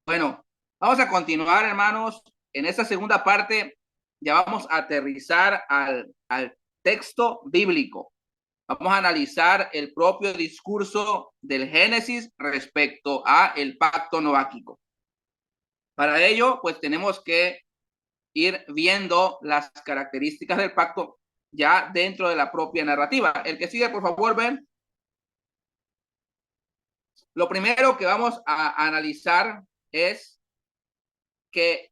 Bueno, vamos a continuar, hermanos. En esta segunda parte ya vamos a aterrizar al texto bíblico. Vamos a analizar el propio discurso del Génesis respecto a el pacto noáquico. Para ello, pues tenemos que ir viendo las características del pacto ya dentro de la propia narrativa. El que sigue, por favor, ven. Lo primero que vamos a analizar es que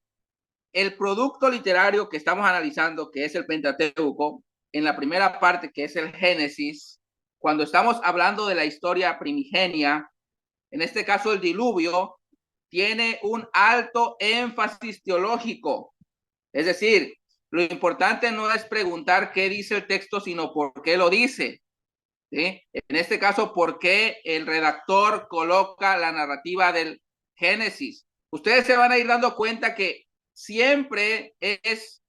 el producto literario que estamos analizando, que es el Pentateuco, en la primera parte, que es el Génesis, cuando estamos hablando de la historia primigenia, en este caso el diluvio, tiene un alto énfasis teológico. Es decir, lo importante no es preguntar qué dice el texto, sino por qué lo dice. ¿Sí? En este caso, por qué el redactor coloca la narrativa del Génesis. Ustedes se van a ir dando cuenta que siempre es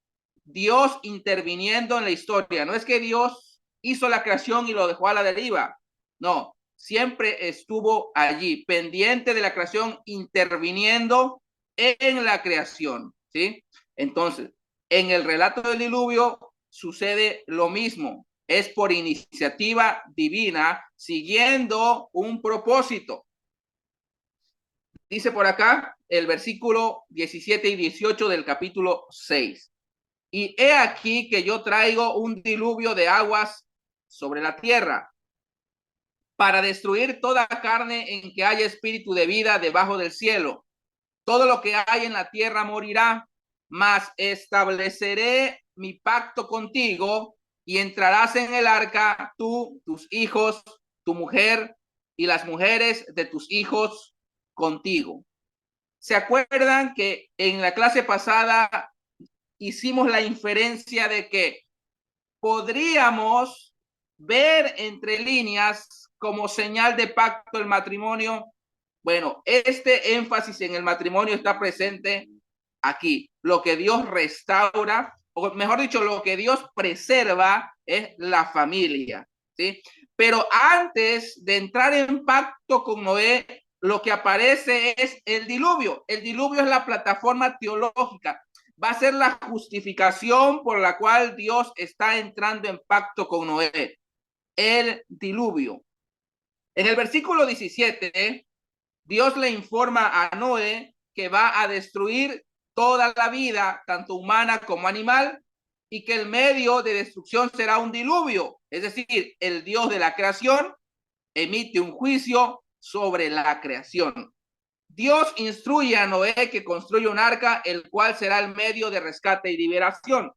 Dios interviniendo en la historia. No es que Dios hizo la creación y lo dejó a la deriva. No, siempre estuvo allí, pendiente de la creación, interviniendo en la creación. ¿Sí? Entonces, en el relato del diluvio sucede lo mismo. Es por iniciativa divina, siguiendo un propósito. Dice por acá el versículo 17 y 18 del capítulo 6. Y he aquí que yo traigo un diluvio de aguas sobre la tierra para destruir toda carne en que haya espíritu de vida debajo del cielo. Todo lo que hay en la tierra morirá, mas estableceré mi pacto contigo y entrarás en el arca tú, tus hijos, tu mujer y las mujeres de tus hijos contigo. ¿Se acuerdan que en la clase pasada hicimos la inferencia de que podríamos ver entre líneas como señal de pacto el matrimonio? Bueno, este énfasis en el matrimonio está presente aquí. Lo que Dios restaura, o mejor dicho, lo que Dios preserva es la familia, ¿sí? Pero antes de entrar en pacto con Noé, lo que aparece es el diluvio. El diluvio es la plataforma teológica. Va a ser la justificación por la cual Dios está entrando en pacto con Noé. El diluvio. En el versículo 17, Dios le informa a Noé que va a destruir toda la vida, tanto humana como animal, y que el medio de destrucción será un diluvio. Es decir, el Dios de la creación emite un juicio sobre la creación. Dios instruye a Noé que construya un arca, el cual será el medio de rescate y liberación.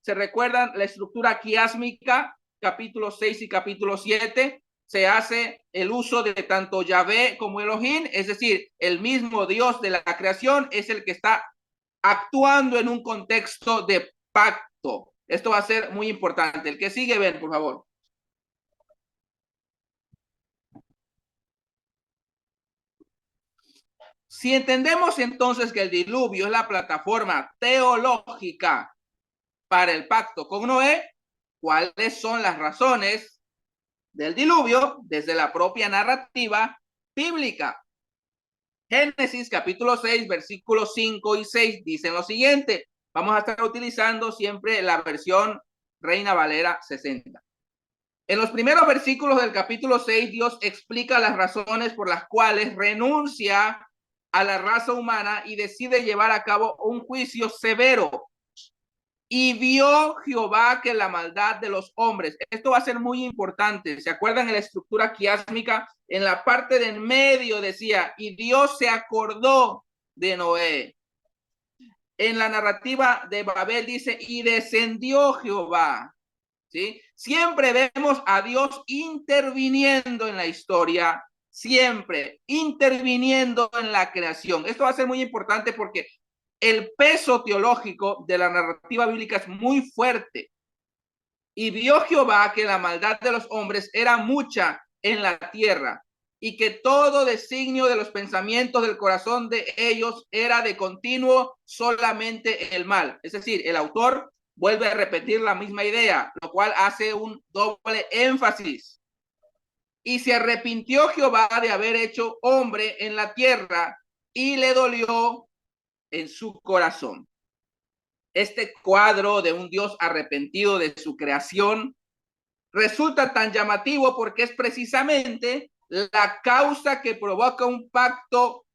¿Se recuerdan la estructura quiásmica, capítulo 6 y capítulo 7? Se hace el uso de tanto Yahvé como Elohim, es decir, el mismo Dios de la creación es el que está actuando en un contexto de pacto. Esto va a ser muy importante. El que sigue, ven, por favor. Si entendemos entonces que el diluvio es la plataforma teológica para el pacto con Noé, ¿cuáles son las razones del diluvio desde la propia narrativa bíblica? Génesis capítulo 6, versículos 5 y 6 dicen lo siguiente. Vamos a estar utilizando siempre la versión Reina Valera 60. En los primeros versículos del capítulo 6, Dios explica las razones por las cuales renuncia a la raza humana y decide llevar a cabo un juicio severo. Y vio Jehová que la maldad de los hombres, esto va a ser muy importante, ¿se acuerdan en la estructura quiásmica? En la parte de en medio decía, y Dios se acordó de Noé. En la narrativa de Babel dice, y descendió Jehová. ¿Sí? Siempre vemos a Dios interviniendo en la historia, siempre interviniendo en la creación. Esto va a ser muy importante porque el peso teológico de la narrativa bíblica es muy fuerte. Y vio Jehová que la maldad de los hombres era mucha en la tierra y que todo designio de los pensamientos del corazón de ellos era de continuo solamente el mal. Es decir, el autor vuelve a repetir la misma idea, lo cual hace un doble énfasis. Y se arrepintió Jehová de haber hecho hombre en la tierra y le dolió en su corazón. Este cuadro de un Dios arrepentido de su creación resulta tan llamativo porque es precisamente la causa que provoca un pacto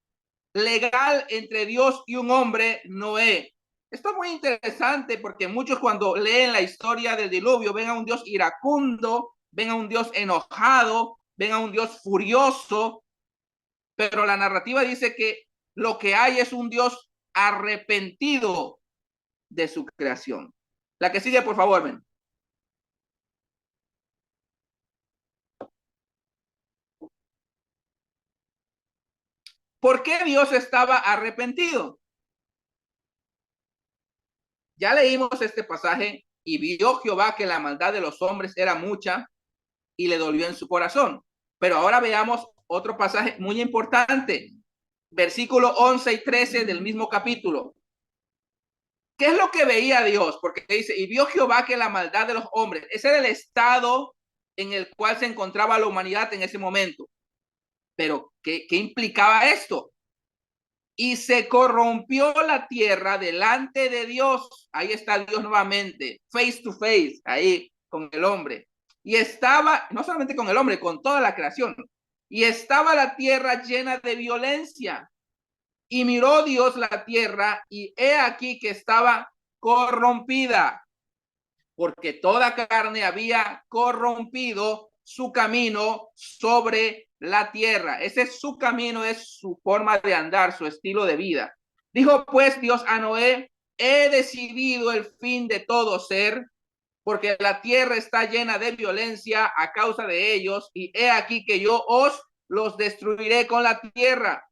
legal entre Dios y un hombre, Noé. Esto es muy interesante porque muchos cuando leen la historia del diluvio ven a un Dios iracundo, ven a un Dios enojado, ven a un Dios furioso, pero la narrativa dice que lo que hay es un Dios arrepentido de su creación. La que sigue, por favor, ven. ¿Por qué Dios estaba arrepentido? Ya leímos este pasaje y vio Jehová que la maldad de los hombres era mucha y le dolió en su corazón. Pero ahora veamos otro pasaje muy importante, versículo 11 y 13 del mismo capítulo. ¿Qué es lo que veía Dios? Porque dice, y vio Jehová que la maldad de los hombres, ese era el estado en el cual se encontraba la humanidad en ese momento. Pero, ¿qué implicaba esto? Y se corrompió la tierra delante de Dios. Ahí está Dios nuevamente, face to face, ahí con el hombre. Y estaba, no solamente con el hombre, con toda la creación. Y estaba la tierra llena de violencia. Y miró Dios la tierra y he aquí que estaba corrompida, porque toda carne había corrompido su camino sobre la tierra. Ese es su camino, es su forma de andar, su estilo de vida. Dijo pues Dios a Noé, he decidido el fin de todo ser, porque la tierra está llena de violencia a causa de ellos, y he aquí que yo os los destruiré con la tierra.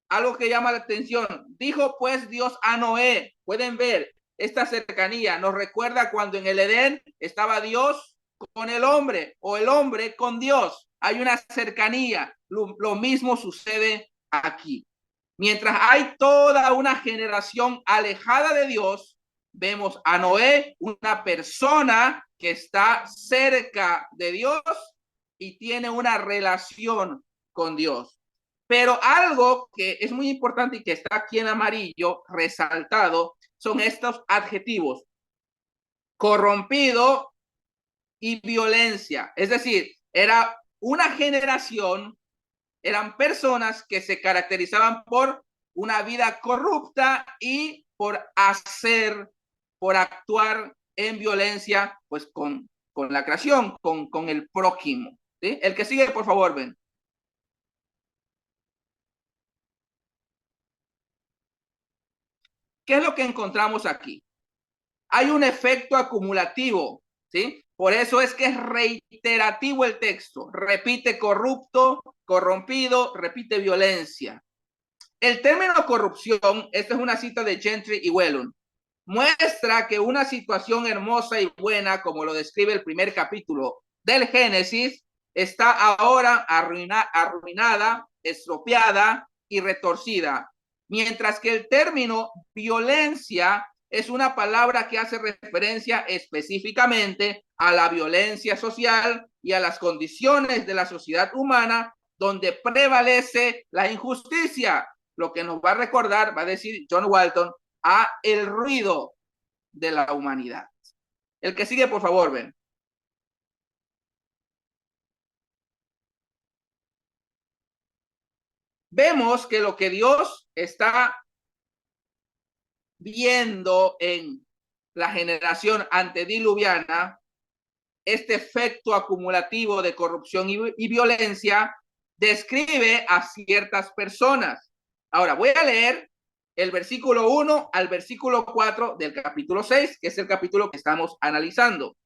Algo que llama la atención. Dijo pues Dios a Noé, pueden ver, esta cercanía nos recuerda cuando en el Edén estaba Dios con el hombre o el hombre con Dios. Hay una cercanía. Lo mismo sucede aquí. Mientras hay toda una generación alejada de Dios, vemos a Noé, una persona que está cerca de Dios y tiene una relación con Dios. Pero algo que es muy importante y que está aquí en amarillo resaltado son estos adjetivos: corrompido y violencia. Es decir, era una generación, eran personas que se caracterizaban por una vida corrupta y por actuar en violencia, pues con la creación, con el prójimo. ¿Sí? El que sigue, por favor, ven. ¿Qué es lo que encontramos aquí? Hay un efecto acumulativo, ¿sí? Por eso es que es reiterativo el texto. Repite corrupto, corrompido, repite violencia. El término corrupción, esta es una cita de Gentry y Wellum, muestra que una situación hermosa y buena, como lo describe el primer capítulo del Génesis, está ahora arruinada, estropeada y retorcida. Mientras que el término violencia es una palabra que hace referencia específicamente a la violencia social y a las condiciones de la sociedad humana donde prevalece la injusticia, lo que nos va a recordar, va a decir John Walton, a el ruido de la humanidad. El que sigue, por favor, ven. Vemos que lo que Dios está viendo en la generación antediluviana, este efecto acumulativo de corrupción y violencia, describe a ciertas personas. Ahora voy a leer el versículo 1 al versículo 4 del capítulo 6, que es el capítulo que estamos analizando.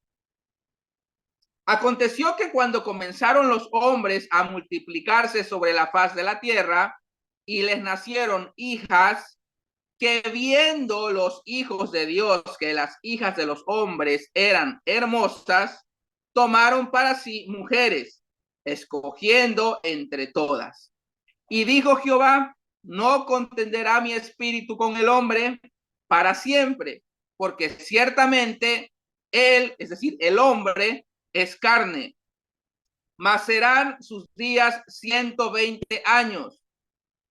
Aconteció que cuando comenzaron los hombres a multiplicarse sobre la faz de la tierra y les nacieron hijas, que viendo los hijos de Dios que las hijas de los hombres eran hermosas, tomaron para sí mujeres, escogiendo entre todas. Y dijo Jehová, no contenderá mi espíritu con el hombre para siempre, porque ciertamente él, es decir, el hombre, es carne, mas serán sus días 120 años.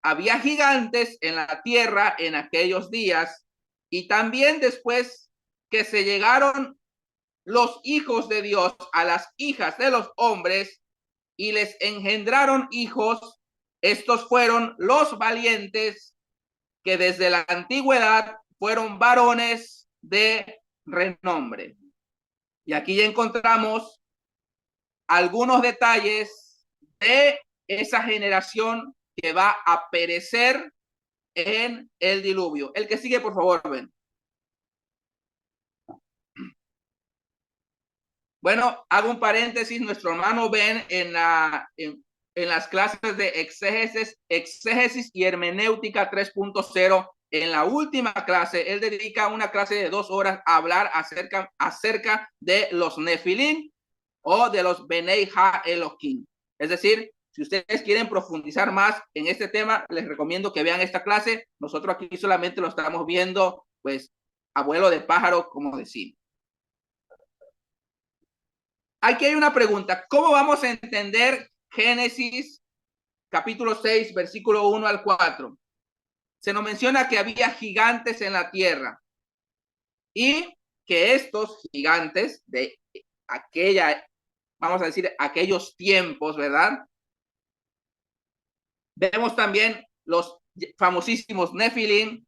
había gigantes en la tierra en aquellos días, y también después que se llegaron los hijos de Dios a las hijas de los hombres y les engendraron hijos, estos fueron los valientes que desde la antigüedad fueron varones de renombre. Y aquí ya encontramos algunos detalles de esa generación que va a perecer en el diluvio. El que sigue, por favor, ven. Bueno, hago un paréntesis. Nuestro hermano Ben en las clases de exégesis y hermenéutica 3.0, en la última clase, él dedica una clase de 2 horas a hablar acerca de los Nefilim o de los Benei Ha Elohim. Es decir, si ustedes quieren profundizar más en este tema, les recomiendo que vean esta clase. Nosotros aquí solamente lo estamos viendo, pues, abuelo de pájaro, como decimos. Aquí hay una pregunta. ¿Cómo vamos a entender Génesis capítulo 6, versículo 1 al 4? Se nos menciona que había gigantes en la tierra y que estos gigantes de vamos a decir, aquellos tiempos, ¿verdad? Vemos también los famosísimos Nefilim,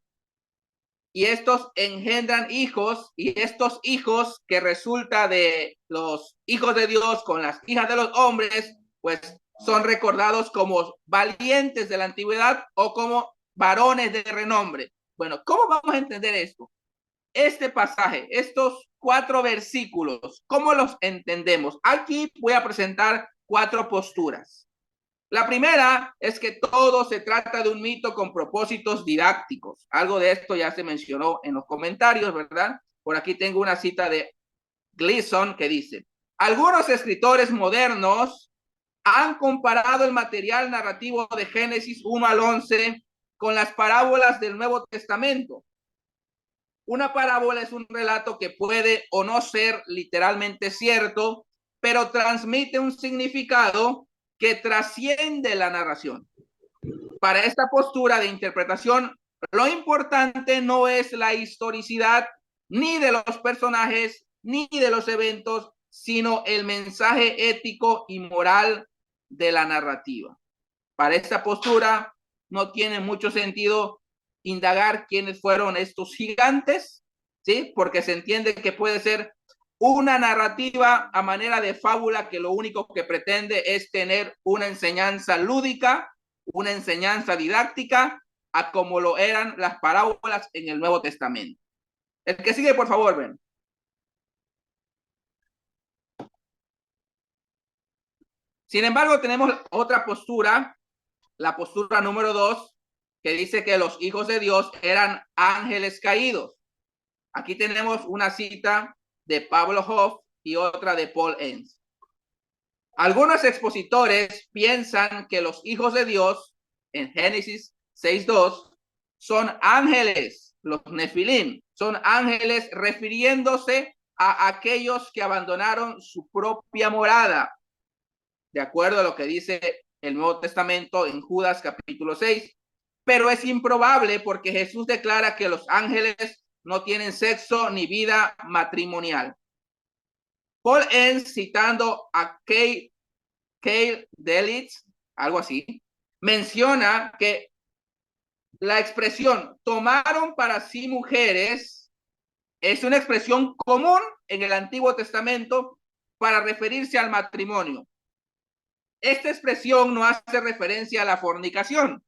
y estos engendran hijos, y estos hijos que resulta de los hijos de Dios con las hijas de los hombres, pues son recordados como valientes de la antigüedad o como varones de renombre. Bueno, ¿cómo vamos a entender esto? Este pasaje, estos 4 versículos, ¿cómo los entendemos? Aquí voy a presentar 4 posturas. La primera es que todo se trata de un mito con propósitos didácticos. Algo de esto ya se mencionó en los comentarios, ¿verdad? Por aquí tengo una cita de Gleason que dice: algunos escritores modernos han comparado el material narrativo de Génesis 1 al 11 con las parábolas del Nuevo Testamento. Una parábola es un relato que puede o no ser literalmente cierto, pero transmite un significado que trasciende la narración. Para esta postura de interpretación, lo importante no es la historicidad ni de los personajes ni de los eventos, sino el mensaje ético y moral de la narrativa. Para esta postura no tiene mucho sentido indagar quiénes fueron estos gigantes, ¿sí? Porque se entiende que puede ser una narrativa a manera de fábula que lo único que pretende es tener una enseñanza lúdica, una enseñanza didáctica, a como lo eran las parábolas en el Nuevo Testamento. El que sigue, por favor, ven. Sin embargo, tenemos otra postura, la postura número 2, que dice que los hijos de Dios eran ángeles caídos. Aquí tenemos una cita de Pablo Hoff y otra de Paul Enns. Algunos expositores piensan que los hijos de Dios en Génesis 6:2 son ángeles, los Nefilim, son ángeles refiriéndose a aquellos que abandonaron su propia morada, de acuerdo a lo que dice el Nuevo Testamento en Judas capítulo 6. Pero es improbable porque Jesús declara que los ángeles no tienen sexo ni vida matrimonial. Paul Enns, citando a Cale Delitz, algo así, menciona que la expresión tomaron para sí mujeres es una expresión común en el Antiguo Testamento para referirse al matrimonio. Esta expresión no hace referencia a la fornicación,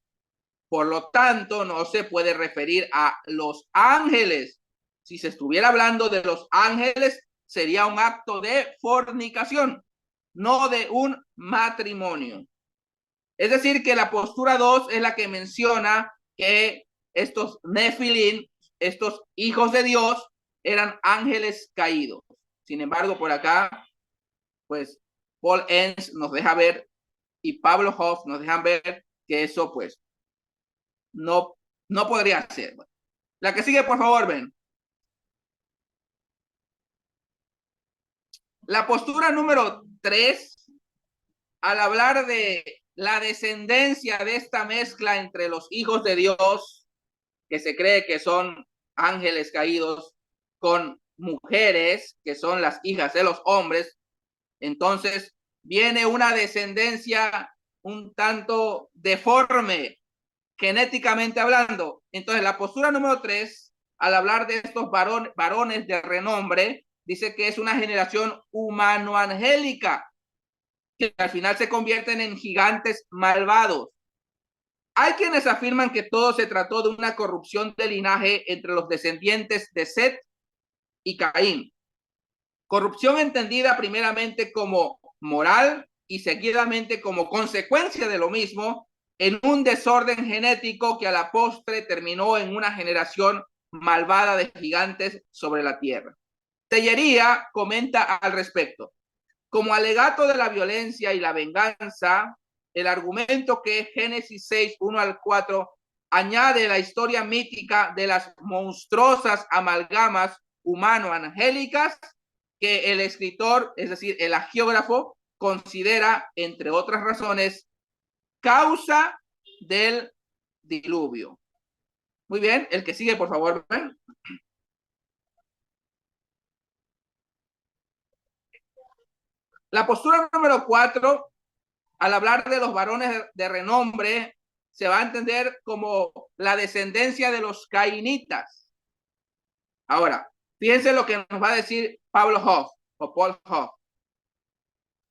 por lo tanto no se puede referir a los ángeles. Si se estuviera hablando de los ángeles, sería un acto de fornicación, no de un matrimonio. Es decir, que la postura 2 es la que menciona que estos Nefilim, estos hijos de Dios, eran ángeles caídos. Sin embargo, por acá, pues Paul Enns nos deja ver y Pablo Hoff nos dejan ver que eso, pues, no podría ser. La que sigue, por favor, ven. La postura número 3, al hablar de la descendencia de esta mezcla entre los hijos de Dios, que se cree que son ángeles caídos, con mujeres, que son las hijas de los hombres, entonces viene una descendencia un tanto deforme, genéticamente hablando. Entonces, la postura número 3, al hablar de estos varones de renombre, dice que es una generación humano-angélica, que al final se convierten en gigantes malvados. Hay quienes afirman que todo se trató de una corrupción de linaje entre los descendientes de Set y Caín. Corrupción entendida primeramente como moral y seguidamente como consecuencia de lo mismo, en un desorden genético que a la postre terminó en una generación malvada de gigantes sobre la tierra. Tellería comenta al respecto. Como alegato de la violencia y la venganza, el argumento que Génesis 6, 1 al 4 añade la historia mítica de las monstruosas amalgamas humano-angélicas que el escritor, es decir, el agiógrafo, considera, entre otras razones, causa del diluvio. Muy bien, el que sigue, por favor. La postura número 4, al hablar de los varones de renombre, se va a entender como la descendencia de los cainitas. Ahora, fíjense lo que nos va a decir Pablo Hoff o Paul Hoff.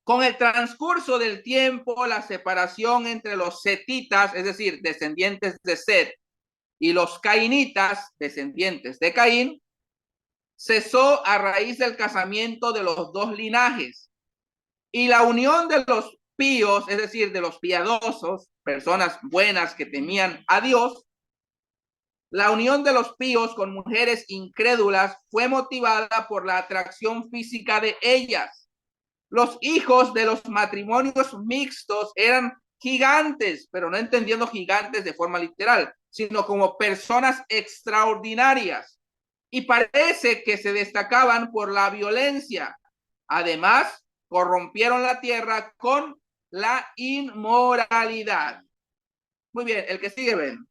Con el transcurso del tiempo, la separación entre los setitas, es decir, descendientes de Set, y los cainitas, descendientes de Caín, cesó a raíz del casamiento de los dos linajes. Y la unión de los píos, es decir, de los piadosos, personas buenas que temían a Dios, la unión de los píos con mujeres incrédulas fue motivada por la atracción física de ellas. Los hijos de los matrimonios mixtos eran gigantes, pero no entendiendo gigantes de forma literal, sino como personas extraordinarias. Y parece que se destacaban por la violencia. Además, corrompieron la tierra con la inmoralidad. Muy bien, el que sigue, ven.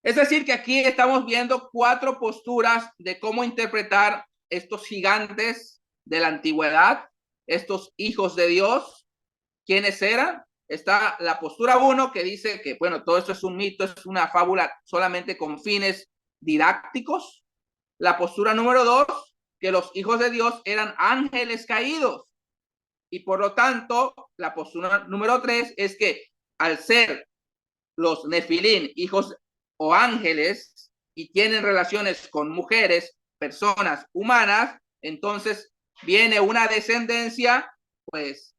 Es decir, que aquí estamos viendo 4 posturas de cómo interpretar estos gigantes de la antigüedad, estos hijos de Dios. ¿Quiénes eran? Está la postura 1, que dice que, bueno, todo esto es un mito, es una fábula solamente con fines didácticos. La postura número 2, que los hijos de Dios eran ángeles caídos. Y por lo tanto, la postura número 3 es que al ser los nefilín, hijos o ángeles, y tienen relaciones con mujeres, personas humanas, entonces viene una descendencia, pues,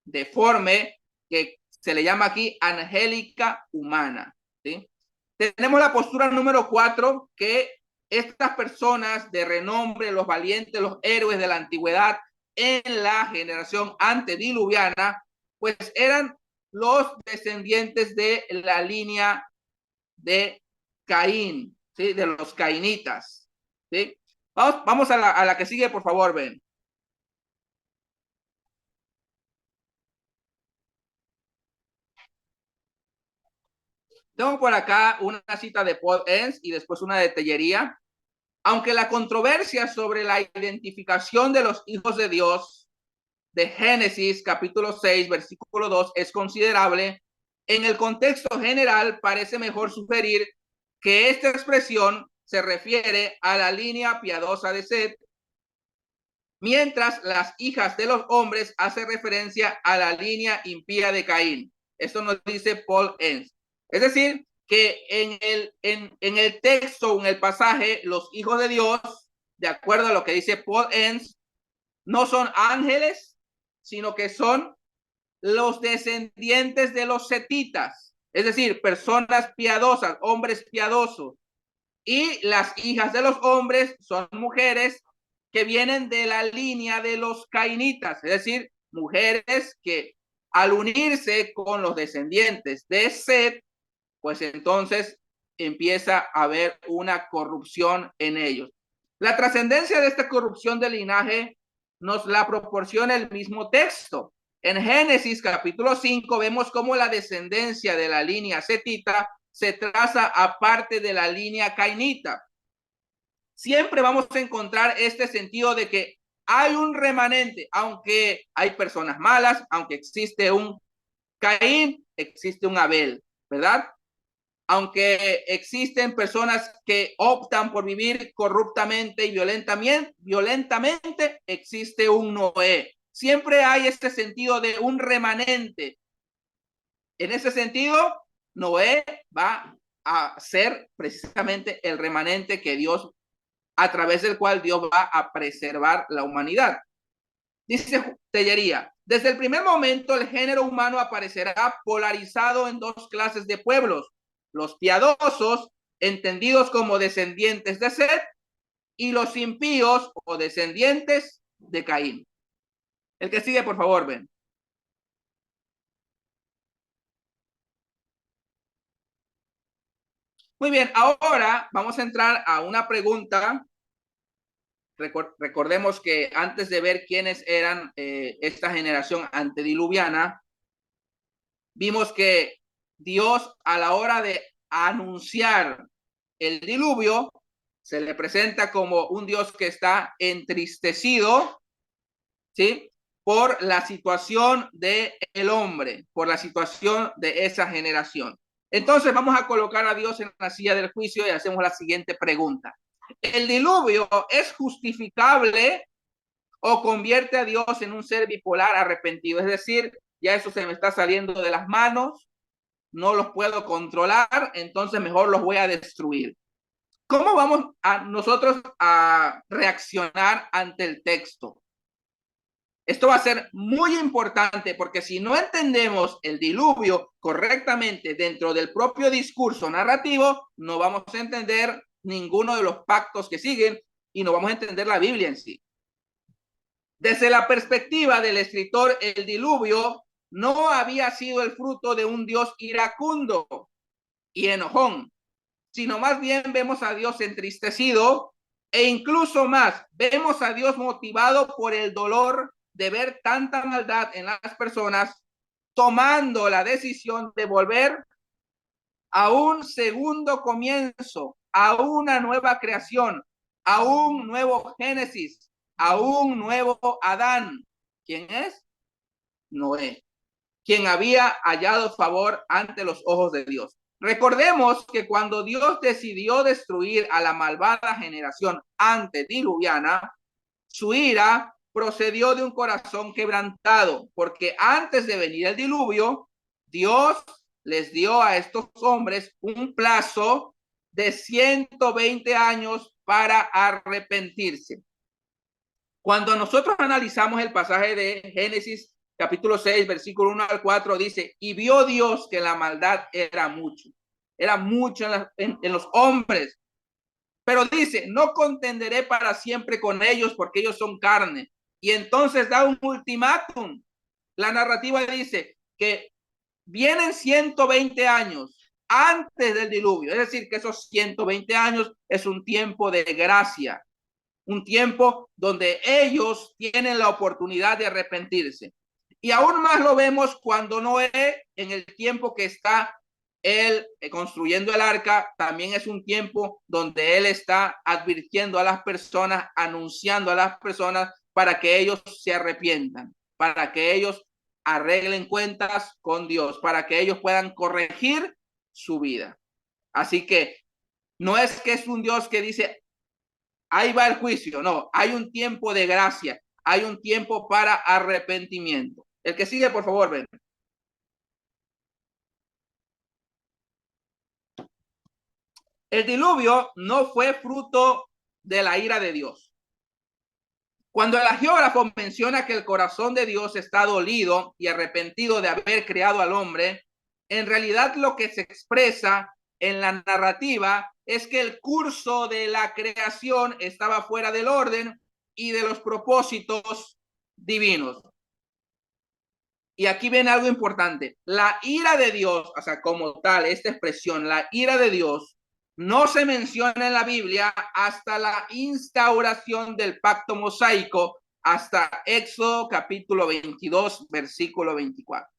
deforme, que se le llama aquí angélica humana, ¿sí? Tenemos la postura número 4, que estas personas de renombre, los valientes, los héroes de la antigüedad en la generación antediluviana, pues eran los descendientes de la línea de Caín, ¿sí? De los cainitas, ¿sí? Vamos a la que sigue, por favor, ven. Tengo por acá una cita de Paul Enns y después una de Tellería. Aunque la controversia sobre la identificación de los hijos de Dios de Génesis capítulo 6, versículo 2 es considerable, en el contexto general parece mejor sugerir que esta expresión se refiere a la línea piadosa de Set, mientras las hijas de los hombres hace referencia a la línea impía de Caín. Esto nos dice Paul Enns. Es decir, que en el texto, en el pasaje, los hijos de Dios, de acuerdo a lo que dice Paul Enns, no son ángeles, sino que son los descendientes de los setitas, es decir, personas piadosas, hombres piadosos. Y las hijas de los hombres son mujeres que vienen de la línea de los cainitas, es decir, mujeres que al unirse con los descendientes de Set, pues entonces empieza a haber una corrupción en ellos. La trascendencia de esta corrupción de linaje nos la proporciona el mismo texto. En Génesis capítulo 5 vemos cómo la descendencia de la línea setita se traza aparte de la línea cainita. Siempre vamos a encontrar este sentido de que hay un remanente, aunque hay personas malas, aunque existe un Caín, existe un Abel, ¿verdad? Aunque existen personas que optan por vivir corruptamente y violentamente, existe un Noé. Siempre hay este sentido de un remanente. En ese sentido, Noé va a ser precisamente el remanente que Dios, a través del cual Dios va a preservar la humanidad. Dice Tellería, desde el primer momento el género humano aparecerá polarizado en dos clases de pueblos, los piadosos, entendidos como descendientes de Set, y los impíos o descendientes de Caín. El que sigue, por favor, ven. Muy bien, ahora vamos a entrar a una pregunta. Recordemos que antes de ver quiénes eran esta generación antediluviana, vimos que Dios, a la hora de anunciar el diluvio, se le presenta como un Dios que está entristecido, ¿sí? Por la situación del hombre, por la situación de esa generación. Entonces vamos a colocar a Dios en la silla del juicio y hacemos la siguiente pregunta. ¿El diluvio es justificable o convierte a Dios en un ser bipolar arrepentido? Es decir, ya eso se me está saliendo de las manos, no los puedo controlar, entonces mejor los voy a destruir. ¿Cómo vamos a nosotros a reaccionar ante el texto? Esto va a ser muy importante porque si no entendemos el diluvio correctamente dentro del propio discurso narrativo, no vamos a entender ninguno de los pactos que siguen y no vamos a entender la Biblia en sí. Desde la perspectiva del escritor, el diluvio no había sido el fruto de un Dios iracundo y enojón, sino más bien vemos a Dios entristecido e incluso más, vemos a Dios motivado por el dolor de ver tanta maldad en las personas, tomando la decisión de volver a un segundo comienzo, a una nueva creación, a un nuevo Génesis, a un nuevo Adán. ¿Quién es? Noé, quien había hallado favor ante los ojos de Dios. Recordemos que cuando Dios decidió destruir a la malvada generación antediluviana, su ira procedió de un corazón quebrantado, porque antes de venir el diluvio, Dios les dio a estos hombres un plazo de 120 años para arrepentirse. Cuando nosotros analizamos el pasaje de Génesis capítulo 6, versículo 1 al 4, dice, y vio Dios que la maldad era mucho en los hombres, pero dice, no contenderé para siempre con ellos porque ellos son carne. Y entonces da un ultimátum. La narrativa dice que vienen 120 años antes del diluvio, es decir, que esos 120 años es un tiempo de gracia, un tiempo donde ellos tienen la oportunidad de arrepentirse. Y aún más lo vemos cuando Noé, en el tiempo que está él construyendo el arca, también es un tiempo donde él está advirtiendo a las personas, anunciando a las personas para que ellos se arrepientan, para que ellos arreglen cuentas con Dios, para que ellos puedan corregir su vida. Así que no es que es un Dios que dice, ahí va el juicio, no, hay un tiempo de gracia, hay un tiempo para arrepentimiento. El que sigue, por favor, ven. El diluvio no fue fruto de la ira de Dios. Cuando el geógrafo menciona que el corazón de Dios está dolido y arrepentido de haber creado al hombre, en realidad lo que se expresa en la narrativa es que el curso de la creación estaba fuera del orden y de los propósitos divinos. Y aquí viene algo importante. La ira de Dios, o sea, como tal, esta expresión, la ira de Dios, no se menciona en la Biblia hasta la instauración del pacto mosaico, hasta Éxodo capítulo 22, versículo 24.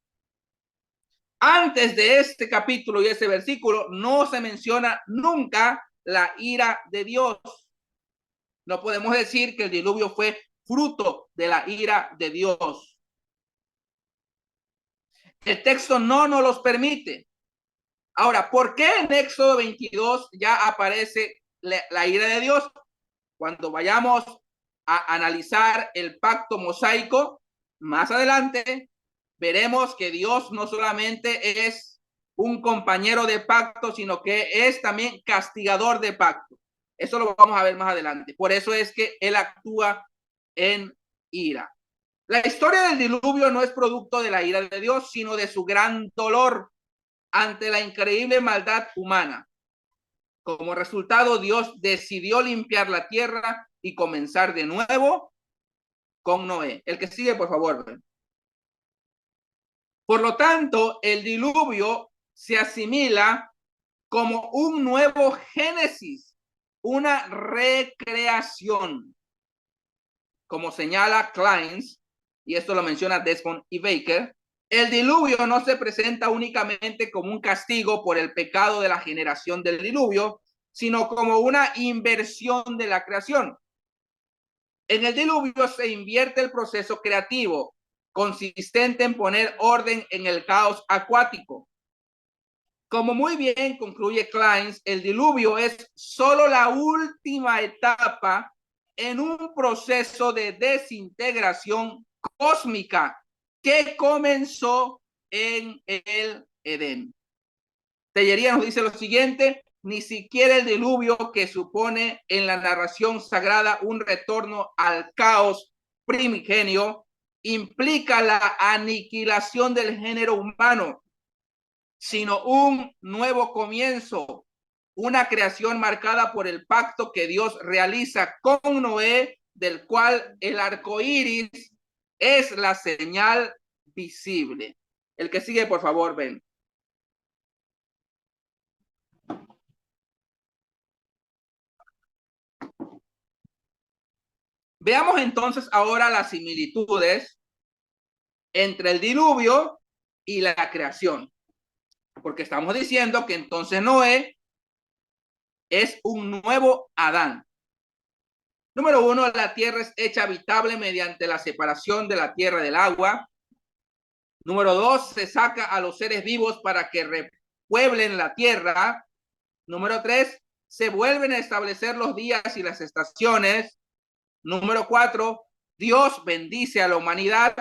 Antes de este capítulo y ese versículo no se menciona nunca la ira de Dios. No podemos decir que el diluvio fue fruto de la ira de Dios. El texto no nos los permite. Ahora, ¿por qué en Éxodo 22 ya aparece la ira de Dios? Cuando vayamos a analizar el pacto mosaico, más adelante veremos que Dios no solamente es un compañero de pacto, sino que es también castigador de pacto. Eso lo vamos a ver más adelante. Por eso es que Él actúa en ira. La historia del diluvio no es producto de la ira de Dios, sino de su gran dolor ante la increíble maldad humana. Como resultado, Dios decidió limpiar la tierra y comenzar de nuevo con Noé. El que sigue, por favor. Por lo tanto, el diluvio se asimila como un nuevo Génesis, una recreación, como señala Kleins, y esto lo menciona Desmond y Baker. El diluvio no se presenta únicamente como un castigo por el pecado de la generación del diluvio, sino como una inversión de la creación. En el diluvio se invierte el proceso creativo, consistente en poner orden en el caos acuático. Como muy bien concluye Kleins, el diluvio es solo la última etapa en un proceso de desintegración cósmica que comenzó en el Edén. Tellería nos dice lo siguiente: ni siquiera el diluvio, que supone en la narración sagrada un retorno al caos primigenio, implica la aniquilación del género humano, sino un nuevo comienzo, una creación marcada por el pacto que Dios realiza con Noé, del cual el arco iris es la señal visible. El que sigue, por favor, ven. Veamos entonces ahora las similitudes entre el diluvio y la creación, porque estamos diciendo que entonces Noé es un nuevo Adán. Número uno, la tierra es hecha habitable mediante la separación de la tierra del agua. Número dos, se saca a los seres vivos para que repueblen la tierra. Número tres, se vuelven a establecer los días y las estaciones. Número cuatro, Dios bendice a la humanidad.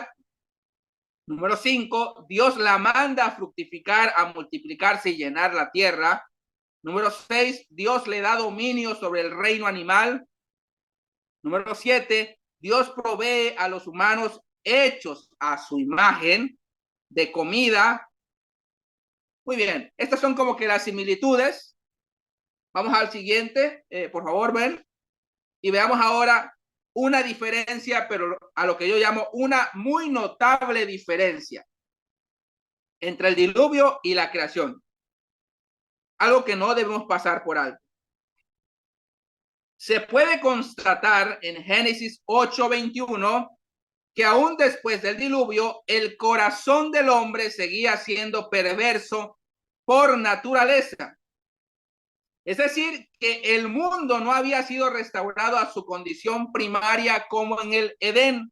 Número 5, Dios la manda a fructificar, a multiplicarse y llenar la tierra. Número 6, Dios le da dominio sobre el reino animal. Número 7, Dios provee a los humanos hechos a su imagen de comida. Muy bien, estas son como que las similitudes. Vamos al siguiente, por favor, ven. Y veamos ahora una diferencia, pero a lo que yo llamo una muy notable diferencia entre el diluvio y la creación. Algo que no debemos pasar por alto. Se puede constatar en Génesis 8:21 que aún después del diluvio, el corazón del hombre seguía siendo perverso por naturaleza. Es decir, que el mundo no había sido restaurado a su condición primaria como en el Edén.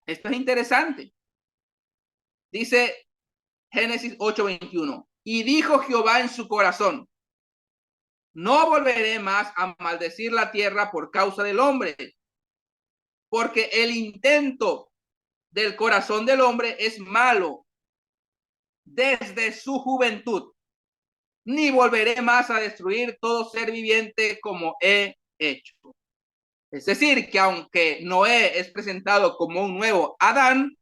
Esto es interesante. Dice Génesis 8:21. Y dijo Jehová en su corazón: no volveré más a maldecir la tierra por causa del hombre, porque el intento del corazón del hombre es malo desde su juventud, ni volveré más a destruir todo ser viviente como he hecho. Es decir, que aunque Noé es presentado como un nuevo Adán,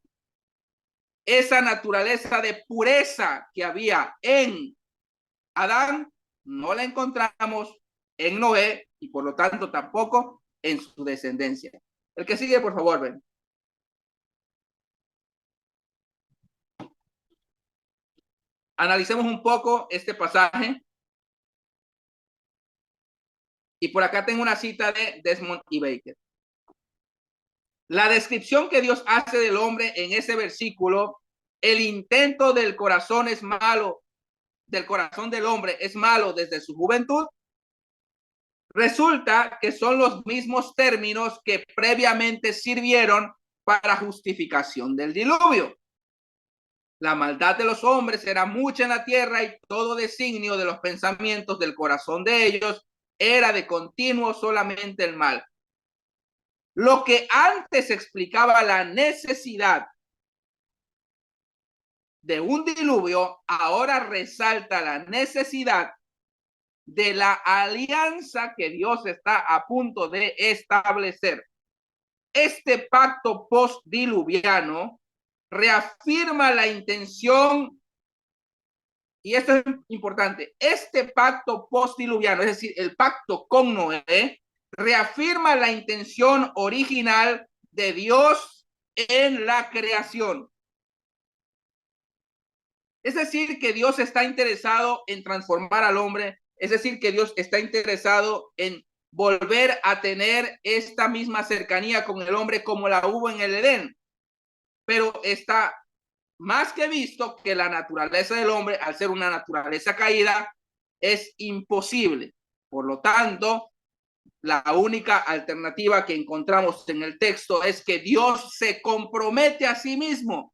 esa naturaleza de pureza que había en Adán no la encontramos en Noé y por lo tanto tampoco en su descendencia. El que sigue, por favor, ven. Analicemos un poco este pasaje. Y por acá tengo una cita de Desmond y Baker. La descripción que Dios hace del hombre en ese versículo, el intento del corazón es malo, del corazón del hombre es malo desde su juventud, resulta que son los mismos términos que previamente sirvieron para justificación del diluvio. La maldad de los hombres era mucha en la tierra y todo designio de los pensamientos del corazón de ellos era de continuo solamente el mal. Lo que antes explicaba la necesidad de un diluvio, ahora resalta la necesidad de la alianza que Dios está a punto de establecer. Este pacto postdiluviano reafirma la intención, y esto es importante, este pacto postdiluviano, es decir, el pacto con Noé, reafirma la intención original de Dios en la creación. Es decir, que Dios está interesado en transformar al hombre, es decir, que Dios está interesado en volver a tener esta misma cercanía con el hombre como la hubo en el Edén. Pero está más que visto que la naturaleza del hombre, al ser una naturaleza caída, es imposible. Por lo tanto, la única alternativa que encontramos en el texto es que Dios se compromete a sí mismo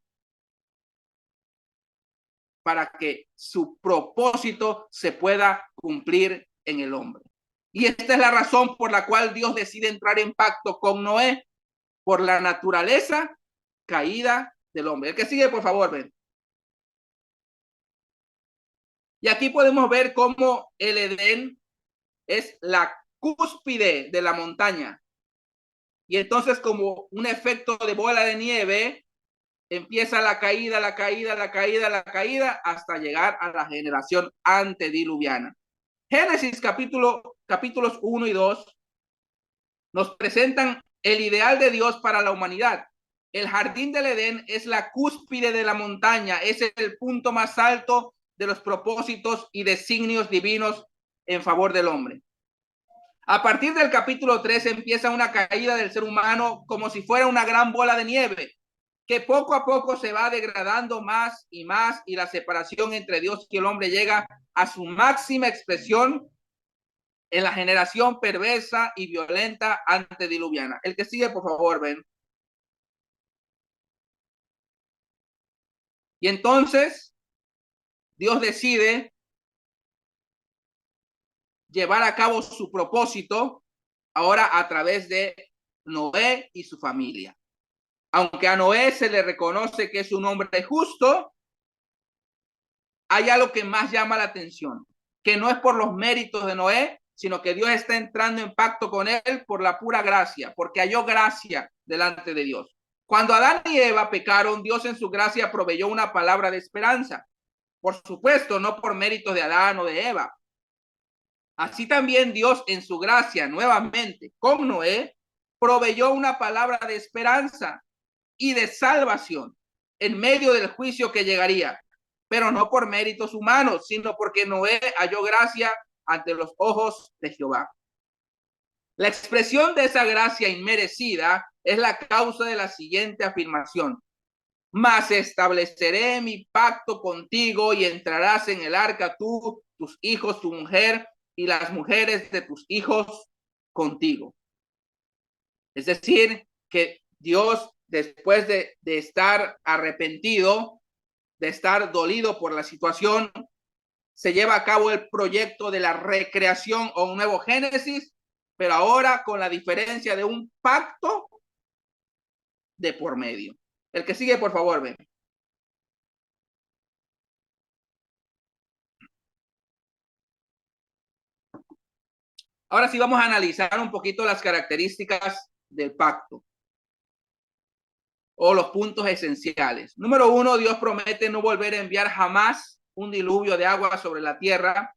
para que su propósito se pueda cumplir en el hombre. Y esta es la razón por la cual Dios decide entrar en pacto con Noé, por la naturaleza caída del hombre. El que sigue, por favor, ven. Y aquí podemos ver cómo el Edén es la cúspide de la montaña. Y entonces, como un efecto de bola de nieve, empieza la caída, la caída, la caída, la caída, hasta llegar a la generación antediluviana. Génesis capítulos 1 y 2 nos presentan el ideal de Dios para la humanidad. El jardín del Edén es la cúspide de la montaña, es el punto más alto de los propósitos y designios divinos en favor del hombre. A partir del capítulo 3 empieza una caída del ser humano como si fuera una gran bola de nieve, que poco a poco se va degradando más y la separación entre Dios y el hombre llega a su máxima expresión en la generación perversa y violenta antediluviana. El que sigue, por favor, ven. Y entonces Dios decide llevar a cabo su propósito ahora a través de Noé y su familia. Aunque a Noé se le reconoce que es un hombre justo, hay algo que más llama la atención, que no es por los méritos de Noé, sino que Dios está entrando en pacto con él por la pura gracia, porque halló gracia delante de Dios. Cuando Adán y Eva pecaron, Dios en su gracia proveyó una palabra de esperanza. Por supuesto, no por méritos de Adán o de Eva. Así también Dios en su gracia, nuevamente, con Noé, proveyó una palabra de esperanza y de salvación en medio del juicio que llegaría, pero no por méritos humanos, sino porque Noé halló gracia ante los ojos de Jehová. La expresión de esa gracia inmerecida es la causa de la siguiente afirmación: mas estableceré mi pacto contigo y entrarás en el arca tú, tus hijos, tu mujer y las mujeres de tus hijos contigo. Es decir, que Dios, después de estar arrepentido, de estar dolido por la situación, se lleva a cabo el proyecto de la recreación o un nuevo Génesis, pero ahora con la diferencia de un pacto de por medio. El que sigue, por favor, ven. Ahora sí vamos a analizar un poquito las características del pacto o los puntos esenciales. Número 1, Dios promete no volver a enviar jamás un diluvio de agua sobre la tierra.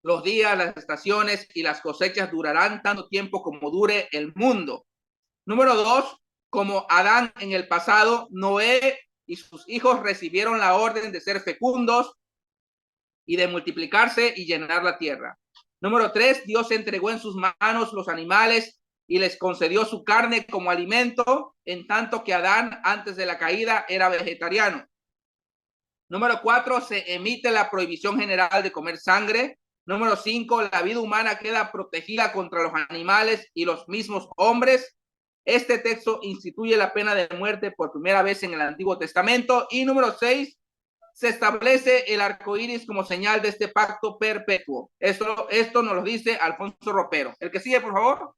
Los días, las estaciones y las cosechas durarán tanto tiempo como dure el mundo. Número 2, como Adán en el pasado, Noé y sus hijos recibieron la orden de ser fecundos y de multiplicarse y llenar la tierra. Número 3, Dios entregó en sus manos los animales y les concedió su carne como alimento, en tanto que Adán, antes de la caída, era vegetariano. Número 4, se emite la prohibición general de comer sangre. Número 5, la vida humana queda protegida contra los animales y los mismos hombres. Este texto instituye la pena de muerte por primera vez en el Antiguo Testamento. Y número 6, se establece el arco iris como señal de este pacto perpetuo. Esto nos lo dice Alfonso Ropero. El que sigue, por favor.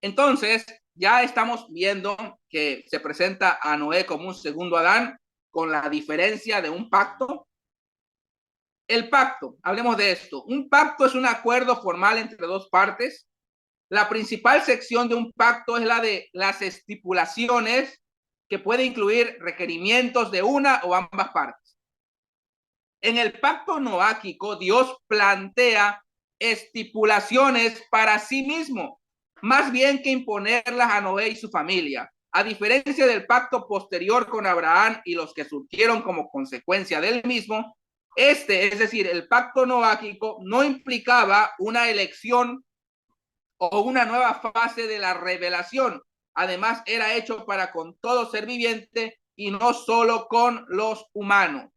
Entonces, ya estamos viendo que se presenta a Noé como un segundo Adán, con la diferencia de un pacto. El pacto, hablemos de esto. Un pacto es un acuerdo formal entre dos partes. La principal sección de un pacto es la de las estipulaciones, que puede incluir requerimientos de una o ambas partes. En el pacto noáquico, Dios plantea estipulaciones para sí mismo, más bien que imponerlas a Noé y su familia. A diferencia del pacto posterior con Abraham y los que surgieron como consecuencia del mismo, es decir, el pacto noáquico, no implicaba una elección o una nueva fase de la revelación. Además, era hecho para con todo ser viviente y no solo con los humanos.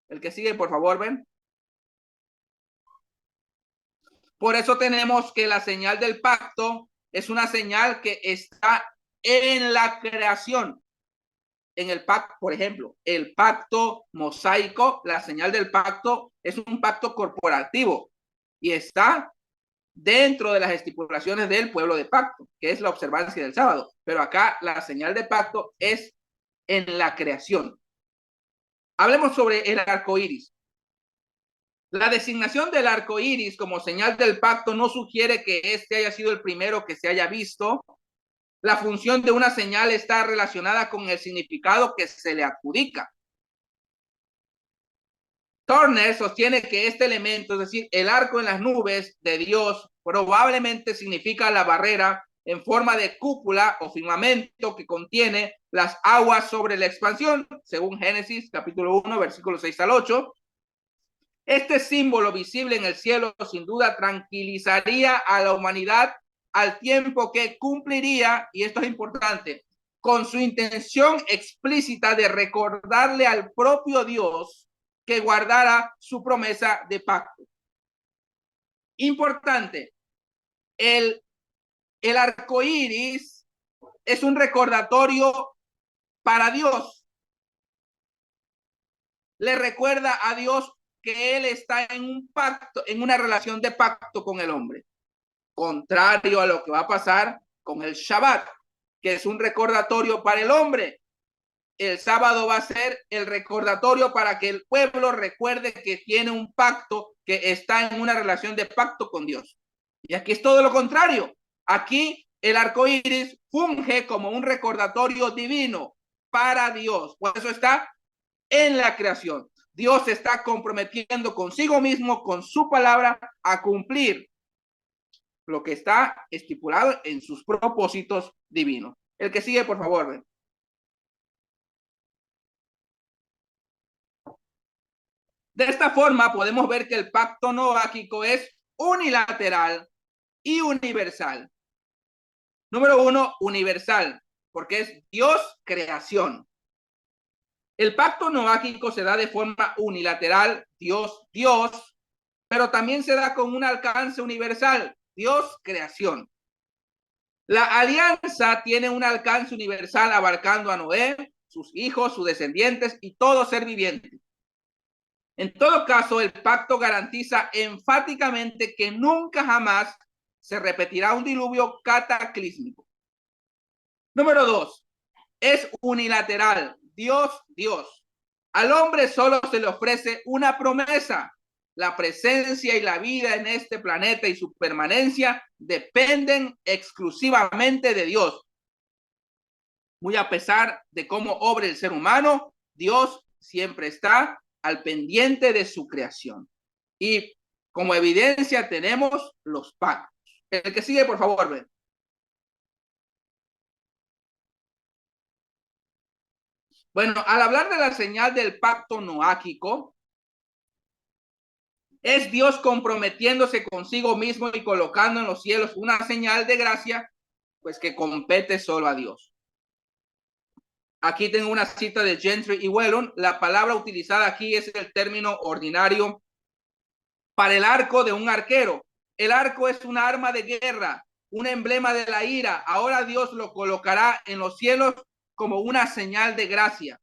El que sigue, por favor, ven. Por eso tenemos que la señal del pacto es una señal que está en la creación. En el pacto, por ejemplo, el pacto mosaico, la señal del pacto es un pacto corporativo y está dentro de las estipulaciones del pueblo de pacto, que es la observancia del sábado. Pero acá la señal de pacto es en la creación. Hablemos sobre el arco iris. La designación del arco iris como señal del pacto no sugiere que este haya sido el primero que se haya visto. La función de una señal está relacionada con el significado que se le adjudica. Turner sostiene que este elemento, es decir, el arco en las nubes de Dios, probablemente significa la barrera en forma de cúpula o firmamento que contiene las aguas sobre la expansión, según Génesis capítulo 1, versículos 6 al 8. Este símbolo visible en el cielo sin duda tranquilizaría a la humanidad al tiempo que cumpliría, y esto es importante, con su intención explícita de recordarle al propio Dios que guardara su promesa de pacto. Importante, el arco iris es un recordatorio para Dios. Le recuerda a Dios que Él está en un pacto, en una relación de pacto con el hombre, contrario a lo que va a pasar con el Shabbat, que es un recordatorio para el hombre. El sábado va a ser el recordatorio para que el pueblo recuerde que tiene un pacto, que está en una relación de pacto con Dios. Y aquí es todo lo contrario. Aquí el arco iris funge como un recordatorio divino para Dios. Por eso está en la creación. Dios se está comprometiendo consigo mismo, con su palabra, a cumplir lo que está estipulado en sus propósitos divinos. El que sigue, por favor. De esta forma podemos ver que el pacto noáquico es unilateral y universal. Número 1, universal, porque es Dios creación. El pacto noáquico se da de forma unilateral, Dios, Dios, pero también se da con un alcance universal, Dios creación. La alianza tiene un alcance universal abarcando a Noé, sus hijos, sus descendientes y todo ser viviente. En todo caso, el pacto garantiza enfáticamente que nunca jamás se repetirá un diluvio cataclísmico. Número 2, es unilateral, Dios, Dios. Al hombre solo se le ofrece una promesa. La presencia y la vida en este planeta y su permanencia dependen exclusivamente de Dios. Muy a pesar de cómo obre el ser humano, Dios siempre está al pendiente de su creación. Y como evidencia tenemos los pactos. El que sigue, por favor, ven. Bueno, al hablar de la señal del pacto noáquico, es Dios comprometiéndose consigo mismo y colocando en los cielos una señal de gracia, pues que compete solo a Dios. Aquí tengo una cita de Gentry y Whelan. La palabra utilizada aquí es el término ordinario para el arco de un arquero. El arco es un arma de guerra, un emblema de la ira. Ahora Dios lo colocará en los cielos como una señal de gracia.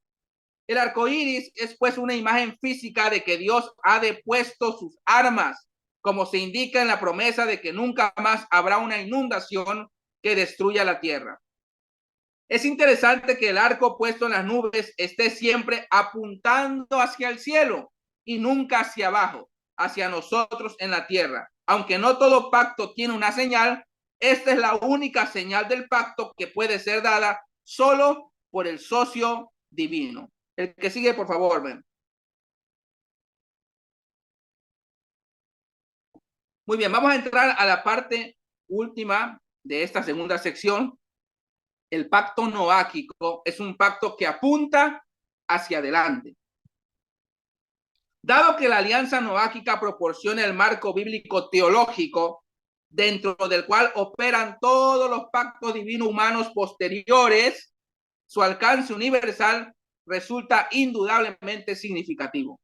El arco iris es pues una imagen física de que Dios ha depuesto sus armas, como se indica en la promesa de que nunca más habrá una inundación que destruya la tierra. Es interesante que el arco puesto en las nubes esté siempre apuntando hacia el cielo y nunca hacia abajo, hacia nosotros en la tierra. Aunque no todo pacto tiene una señal, esta es la única señal del pacto que puede ser dada solo por el socio divino. El que sigue, por favor, ven. Muy bien, vamos a entrar a la parte última de esta segunda sección. El pacto noáquico es un pacto que apunta hacia adelante. Dado que la alianza noáquica proporciona el marco bíblico teológico dentro del cual operan todos los pactos divinos humanos posteriores, su alcance universal resulta indudablemente significativo.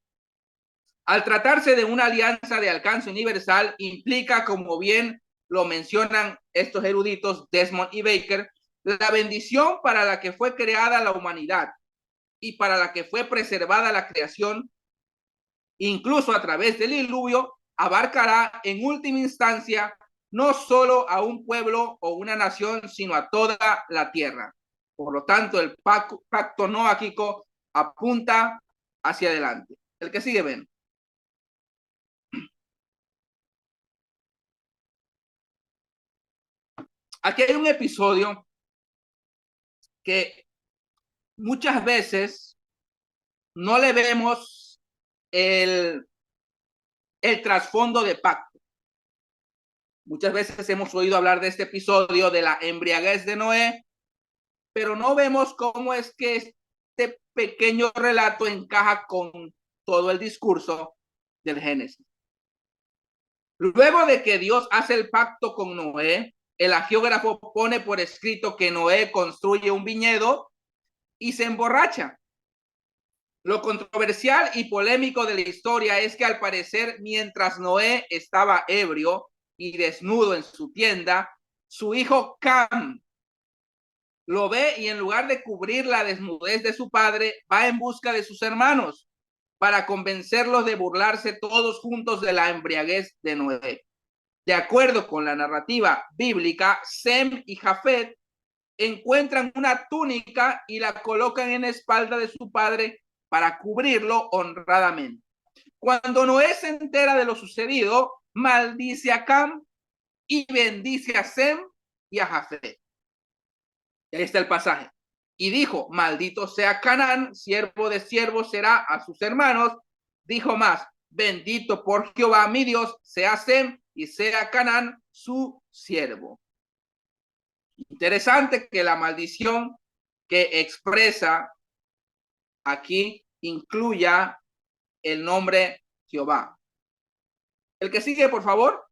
Al tratarse de una alianza de alcance universal, implica, como bien lo mencionan estos eruditos Desmond y Baker, la bendición para la que fue creada la humanidad y para la que fue preservada la creación, incluso a través del diluvio, abarcará en última instancia no solo a un pueblo o una nación, sino a toda la tierra. Por lo tanto, el pacto noáquico apunta hacia adelante. El que sigue, ven. Aquí hay un episodio que muchas veces no le vemos el trasfondo de pacto. Muchas veces hemos oído hablar de este episodio de la embriaguez de Noé, pero no vemos cómo es que este pequeño relato encaja con todo el discurso del Génesis. Luego de que Dios hace el pacto con Noé, el agiógrafo pone por escrito que Noé construye un viñedo y se emborracha. Lo controversial y polémico de la historia es que al parecer, mientras Noé estaba ebrio y desnudo en su tienda, su hijo Cam lo ve y en lugar de cubrir la desnudez de su padre, va en busca de sus hermanos para convencerlos de burlarse todos juntos de la embriaguez de Noé. De acuerdo con la narrativa bíblica, Sem y Jafet encuentran una túnica y la colocan en la espalda de su padre para cubrirlo honradamente. Cuando Noé se entera de lo sucedido, maldice a Cam y bendice a Sem y a Jafet. Y ahí está el pasaje. Y dijo, maldito sea Canaán, siervo de siervos será a sus hermanos. Dijo más, bendito por Jehová mi Dios, sea Sem y sea Canaán su siervo. Interesante que la maldición que expresa aquí incluya el nombre Jehová. El que sigue, por favor.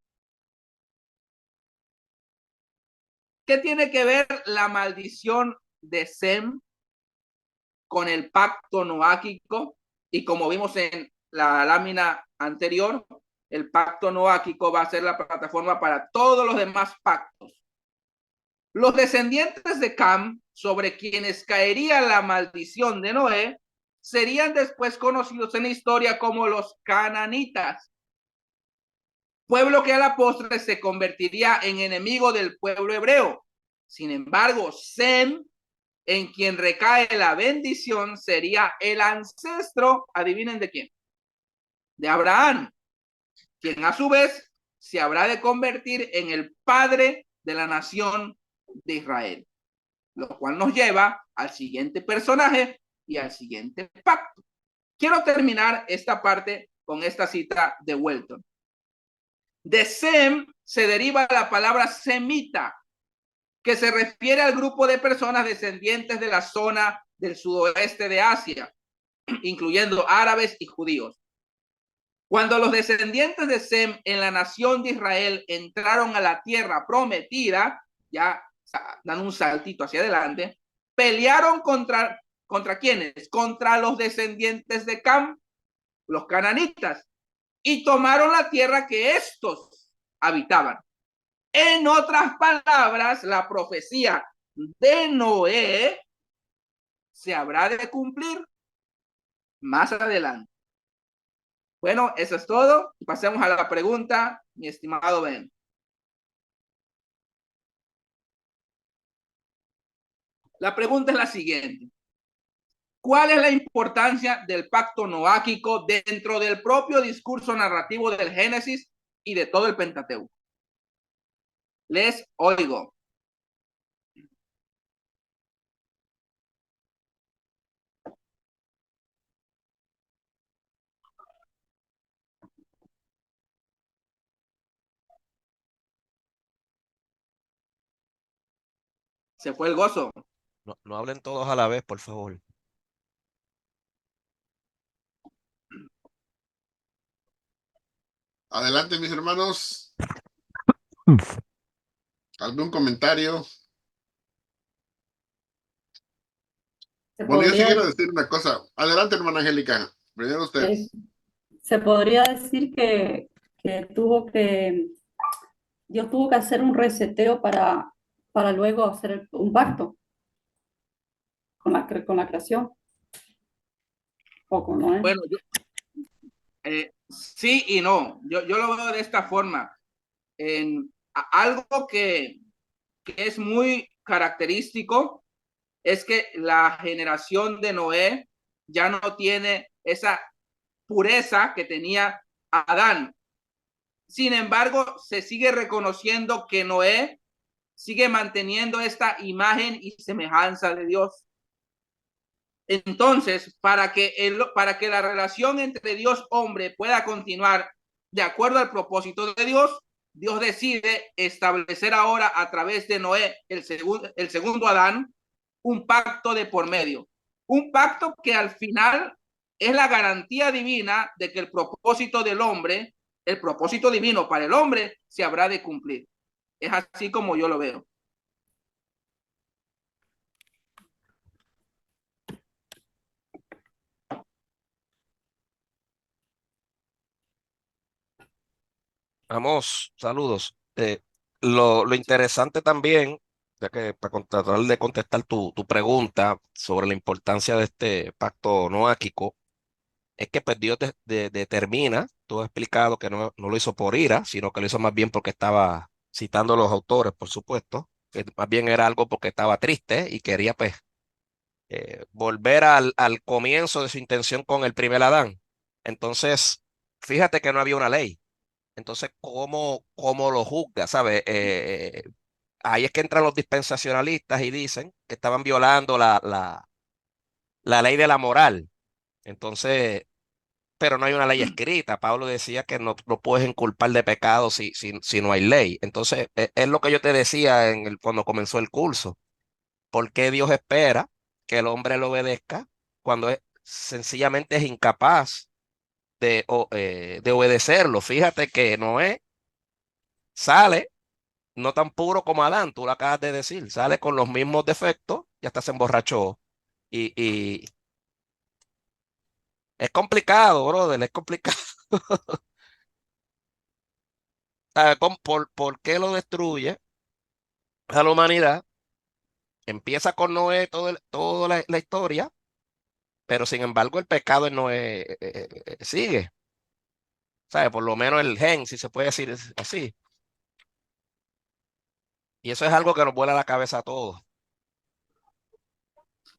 ¿Qué tiene que ver la maldición de Sem con el pacto noáquico? Y como vimos en la lámina anterior, el pacto noáquico va a ser la plataforma para todos los demás pactos. Los descendientes de Cam, sobre quienes caería la maldición de Noé, serían después conocidos en la historia como los cananitas, pueblo que a la postre se convertiría en enemigo del pueblo hebreo. Sin embargo, Sem, en quien recae la bendición, sería el ancestro, adivinen de quién, de Abraham, quien a su vez se habrá de convertir en el padre de la nación de Israel, lo cual nos lleva al siguiente personaje y al siguiente pacto. Quiero terminar esta parte con esta cita de Welton. De Sem se deriva la palabra semita, que se refiere al grupo de personas descendientes de la zona del sudoeste de Asia, incluyendo árabes y judíos. Cuando los descendientes de Sem en la nación de Israel entraron a la tierra prometida, ya dan un saltito hacia adelante, pelearon ¿contra quiénes? Contra los descendientes de Cam, los cananitas, y tomaron la tierra que estos habitaban. En otras palabras, la profecía de Noé se habrá de cumplir más adelante. Bueno, eso es todo. Pasemos a la pregunta, mi estimado Ben. La pregunta es la siguiente. ¿Cuál es la importancia del pacto noáquico dentro del propio discurso narrativo del Génesis y de todo el Pentateuco? Les oigo. Se fue el gozo. No, no hablen todos a la vez, por favor. Adelante, mis hermanos. ¿Algún comentario? Bueno, yo sí quiero decir una cosa. Adelante, hermana Angélica. Primero usted. Se podría decir que Dios tuvo que hacer un reseteo para luego hacer un pacto con la creación. O con Noé. Bueno, sí y no. Yo lo veo de esta forma. Algo que es muy característico es que la generación de Noé ya no tiene esa pureza que tenía Adán. Sin embargo, se sigue reconociendo que Noé sigue manteniendo esta imagen y semejanza de Dios. Entonces, para que la relación entre Dios y hombre pueda continuar de acuerdo al propósito de Dios, Dios decide establecer ahora a través de Noé, el segundo Adán, un pacto de por medio. Un pacto que al final es la garantía divina de que el propósito del hombre, el propósito divino para el hombre, se habrá de cumplir. Es así como yo lo veo. Vamos, saludos. Lo interesante también, ya que para tratar de contestar tu pregunta sobre la importancia de este pacto noáquico, es que pues, Dios determina, tú has explicado que no lo hizo por ira, sino que lo hizo más bien porque estaba citando a los autores, por supuesto, que más bien era algo porque estaba triste y quería pues volver al comienzo de su intención con el primer Adán. Entonces, fíjate que no había una ley. Entonces, ¿cómo lo juzga? ¿Sabes? Ahí es que entran los dispensacionalistas y dicen que estaban violando la ley de la moral. Entonces, pero no hay una ley escrita. Pablo decía que no puedes inculpar de pecado si no hay ley. Entonces, es lo que yo te decía cuando comenzó el curso. ¿Por qué Dios espera que el hombre lo obedezca cuando sencillamente es incapaz de obedecerlo? Fíjate que Noé sale no tan puro como Adán, tú lo acabas de decir, sale con los mismos defectos, ya hasta se emborrachó. Y es complicado, brother, es complicado. ¿Por qué lo destruye a la humanidad? Empieza con Noé toda la historia, pero sin embargo el pecado en Noé sigue. ¿Sabe? Por lo menos el gen, si se puede decir así. Y eso es algo que nos vuela la cabeza a todos.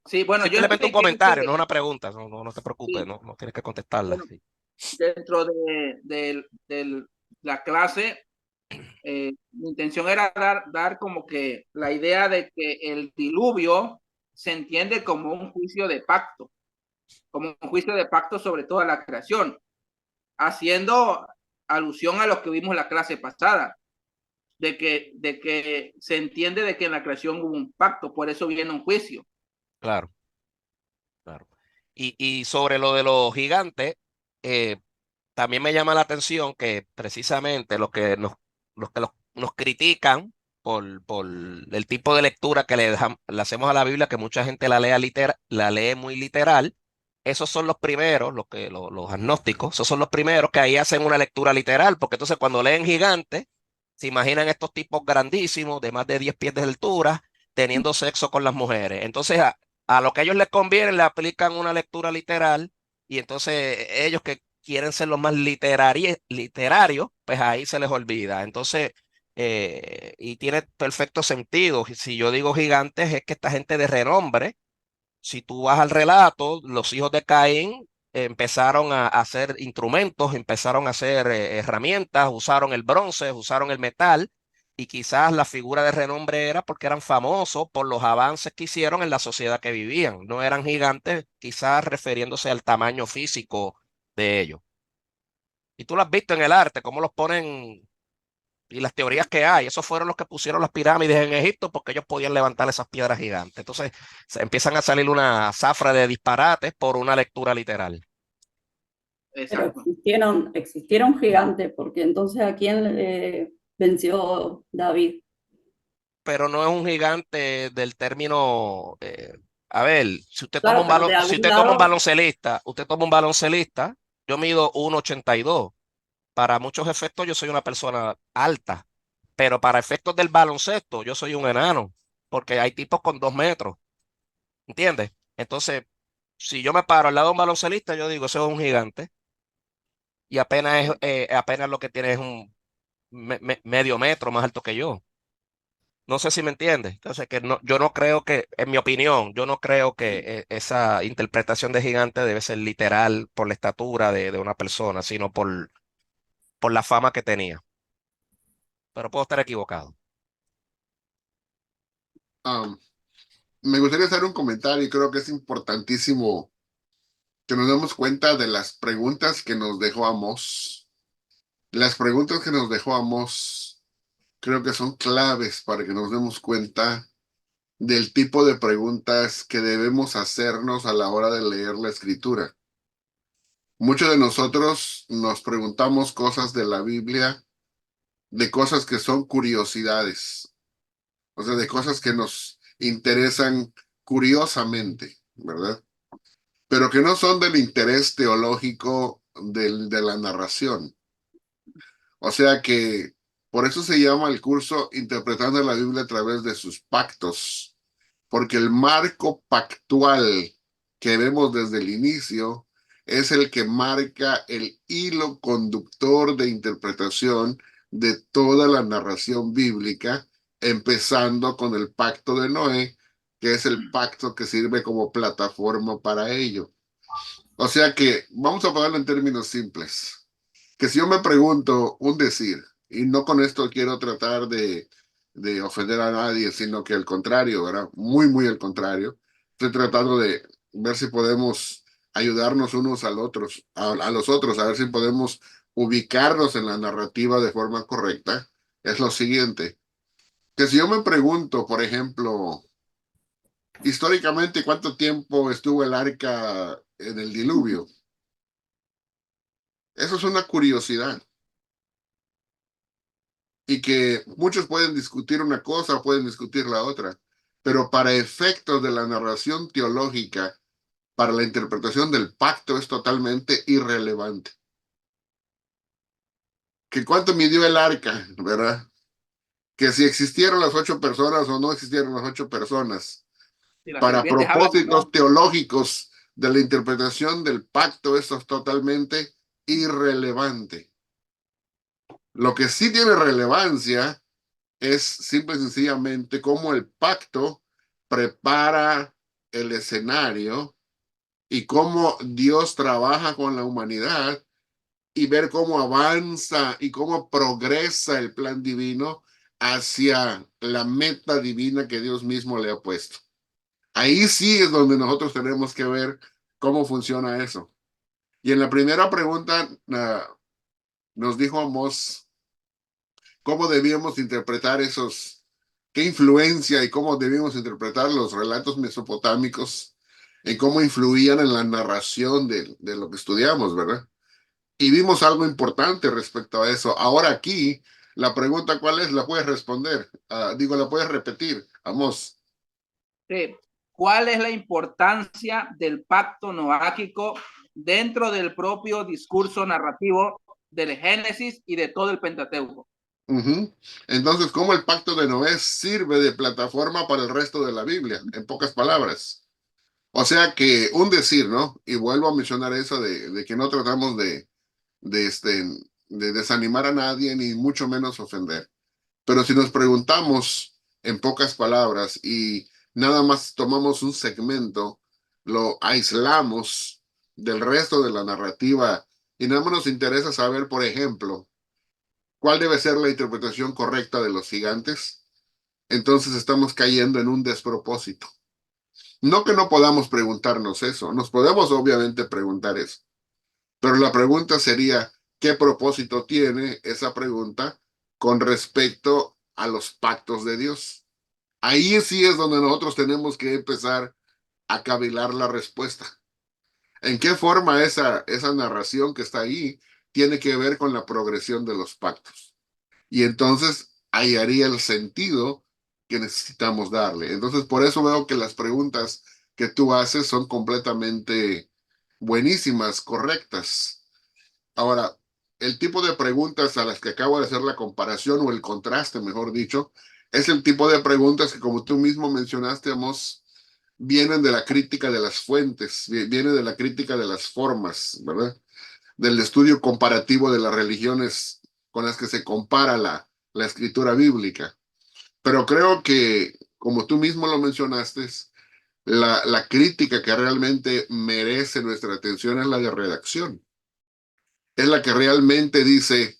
Sí, bueno, yo Simplemente un expliqué comentario, no es que una pregunta, no te preocupes, sí, no tienes que contestarla. bueno, Sí. dentro de la clase, mi intención era dar como que la idea de que el diluvio se entiende como un juicio de pacto, como un juicio de pacto sobre toda la creación, haciendo alusión a lo que vimos en la clase pasada, de que se entiende de que en la creación hubo un pacto, por eso viene un juicio. Claro. Claro. Y sobre lo de los gigantes, eh, también me llama la atención que precisamente los que nos critican por el tipo de lectura que le hacemos a la Biblia, que mucha gente la lee muy literal. Esos son los primeros, los agnósticos, esos son los primeros que ahí hacen una lectura literal, porque entonces cuando leen gigantes, se imaginan estos tipos grandísimos, de más de 10 pies de altura, teniendo sexo con las mujeres. Entonces, a lo que a ellos les conviene, le aplican una lectura literal, y entonces ellos que quieren ser los más literarios, pues ahí se les olvida. Entonces, y tiene perfecto sentido. Si yo digo gigantes, es que esta gente de renombre, si tú vas al relato, los hijos de Caín empezaron a hacer instrumentos, empezaron a hacer herramientas, usaron el bronce, usaron el metal, y quizás la figura de renombre era porque eran famosos por los avances que hicieron en la sociedad que vivían. No eran gigantes, quizás refiriéndose al tamaño físico de ellos. Y tú lo has visto en el arte, cómo los ponen y las teorías que hay. Esos fueron los que pusieron las pirámides en Egipto porque ellos podían levantar esas piedras gigantes. Entonces se empiezan a salir una zafra de disparates por una lectura literal. Pero Exacto. existieron gigantes, porque entonces ¿a quién venció David? Pero no es un gigante del término. A ver, si usted toma Claro, un pero balon, de si algún usted toma un lado, baloncelista, yo mido 1,82. Para muchos efectos, yo soy una persona alta, pero para efectos del baloncesto, yo soy un enano, porque hay tipos con 2 metros. ¿Entiendes? Entonces, si yo me paro al lado de un baloncelista, yo digo, ese es un gigante, y apenas lo que tiene es un medio metro más alto que yo. No sé si me entiendes. Entonces, que no, yo no creo que, en mi opinión, yo no creo que esa interpretación de gigante debe ser literal por la estatura de una persona, sino por la fama que tenía. Pero puedo estar equivocado. Um, Me gustaría hacer un comentario y creo que es importantísimo que nos demos cuenta de las preguntas que nos dejó Amós. Las preguntas que nos dejó Amós creo que son claves para que nos demos cuenta del tipo de preguntas que debemos hacernos a la hora de leer la escritura. Muchos de nosotros nos preguntamos cosas de la Biblia, de cosas que son curiosidades, o sea, de cosas que nos interesan curiosamente, ¿verdad? Pero que no son del interés teológico de la narración. O sea que por eso se llama el curso Interpretando la Biblia a través de sus pactos, porque el marco pactual que vemos desde el inicio es el que marca el hilo conductor de interpretación de toda la narración bíblica, empezando con el pacto de Noé, que es el pacto que sirve como plataforma para ello. O sea que vamos a ponerlo en términos simples. Que si yo me pregunto un decir, y no con esto quiero tratar de ofender a nadie, sino que al contrario, ¿verdad? Muy, muy al contrario. Estoy tratando de ver si podemos ayudarnos unos a los otros, a ver si podemos ubicarnos en la narrativa de forma correcta. Es lo siguiente, que si yo me pregunto, por ejemplo, históricamente, ¿cuánto tiempo estuvo el arca en el diluvio? Eso es una curiosidad y que muchos pueden discutir una cosa o pueden discutir la otra, pero para efectos de la narración teológica, para la interpretación del pacto es totalmente irrelevante. Que cuánto midió el arca, ¿verdad? Que si existieron las 8 personas o no existieron las 8 personas. Si las Para serpientes hablan o propósitos no. teológicos de la interpretación del pacto, esto es totalmente irrelevante. Lo que sí tiene relevancia es simple y sencillamente cómo el pacto prepara el escenario y cómo Dios trabaja con la humanidad y ver cómo avanza y cómo progresa el plan divino hacia la meta divina que Dios mismo le ha puesto. Ahí sí es donde nosotros tenemos que ver cómo funciona eso. Y en la primera pregunta nos dijo Amós cómo debíamos interpretar qué influencia y cómo debíamos interpretar los relatos mesopotámicos. en cómo influían en la narración de lo que estudiamos, ¿verdad? Y vimos algo importante respecto a eso. Ahora aquí, la pregunta ¿cuál es? La puedes responder. Digo, la puedes repetir. Vamos. Sí. ¿Cuál es la importancia del pacto noáquico dentro del propio discurso narrativo del Génesis y de todo el Pentateuco? Entonces, ¿cómo el pacto de Noé sirve de plataforma para el resto de la Biblia? En pocas palabras. O sea que un decir, ¿no? Y vuelvo a mencionar eso de que no tratamos de, este, de desanimar a nadie, ni mucho menos ofender. Pero si nos preguntamos en pocas palabras y nada más tomamos un segmento, lo aislamos del resto de la narrativa y nada más nos interesa saber, por ejemplo, cuál debe ser la interpretación correcta de los gigantes, entonces estamos cayendo en un despropósito. No que no podamos preguntarnos eso, nos podemos obviamente preguntar eso, pero la pregunta sería, ¿qué propósito tiene esa pregunta con respecto a los pactos de Dios? Ahí sí es donde nosotros tenemos que empezar a cavilar la respuesta. ¿En qué forma esa narración que está ahí tiene que ver con la progresión de los pactos? Y entonces hallaría el sentido que necesitamos darle. Entonces, por eso veo que las preguntas que tú haces son completamente buenísimas, correctas. Ahora, el tipo de preguntas a las que acabo de hacer la comparación o el contraste, mejor dicho, es el tipo de preguntas que, como tú mismo mencionaste, Amos, vienen de la crítica de las fuentes, viene de la crítica de las formas, ¿verdad? Del estudio comparativo de las religiones con las que se compara la escritura bíblica. Pero creo que, como tú mismo lo mencionaste, la crítica que realmente merece nuestra atención es la de redacción. Es la que realmente dice,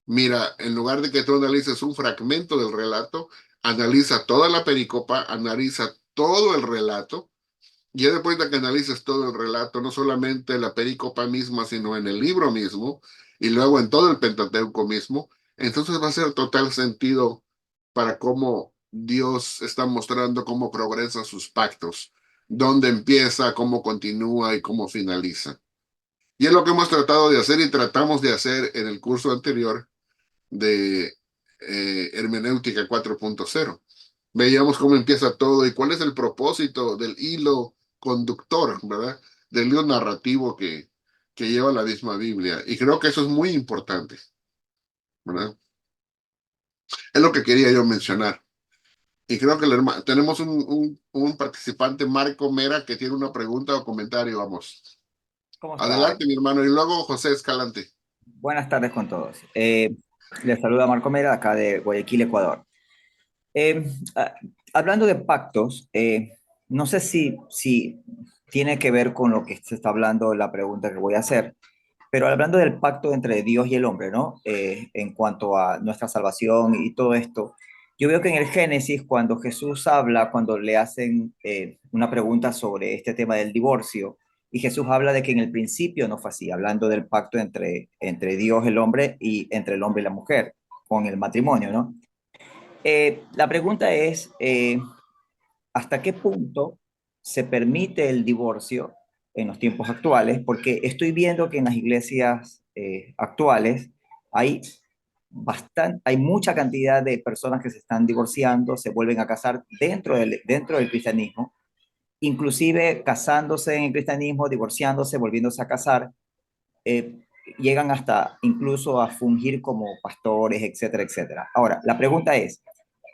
mira, en lugar de que tú analices un fragmento del relato, analiza toda la pericopa, analiza todo el relato, y ya después de que analices todo el relato, no solamente la pericopa misma, sino en el libro mismo, y luego en todo el Pentateuco mismo, entonces va a ser total sentido para cómo Dios está mostrando cómo progresa sus pactos, dónde empieza, cómo continúa y cómo finaliza. Y es lo que hemos tratado de hacer y tratamos de hacer en el curso anterior de Hermenéutica 4.0. Veíamos cómo empieza todo y cuál es el propósito del hilo conductor, ¿verdad? Del hilo narrativo que lleva la misma Biblia. Y creo que eso es muy importante, ¿verdad? Es lo que quería yo mencionar. Y creo que tenemos un participante, Marco Mera, que tiene una pregunta o comentario, vamos. ¿Cómo está? Adelante, mi hermano. Y luego José Escalante. Buenas tardes con todos. Les saluda Marco Mera, acá de Guayaquil, Ecuador. Eh, ah, Hablando de pactos, no sé si tiene que ver con lo que se está hablando la pregunta que voy a hacer, pero hablando del pacto entre Dios y el hombre, ¿no? En cuanto a nuestra salvación y todo esto, yo veo que en el Génesis, cuando Jesús habla, cuando le hacen una pregunta sobre este tema del divorcio, y Jesús habla de que en el principio no fue así, hablando del pacto entre Dios, el hombre, y entre el hombre y la mujer, con el matrimonio, ¿no? La pregunta es, ¿hasta qué punto se permite el divorcio en los tiempos actuales? Porque estoy viendo que en las iglesias actuales hay hay mucha cantidad de personas que se están divorciando, se vuelven a casar dentro del cristianismo, inclusive casándose en el cristianismo, divorciándose, volviéndose a casar, eh, llegan hasta incluso a fungir como pastores, etcétera, etcétera. Ahora, la pregunta es,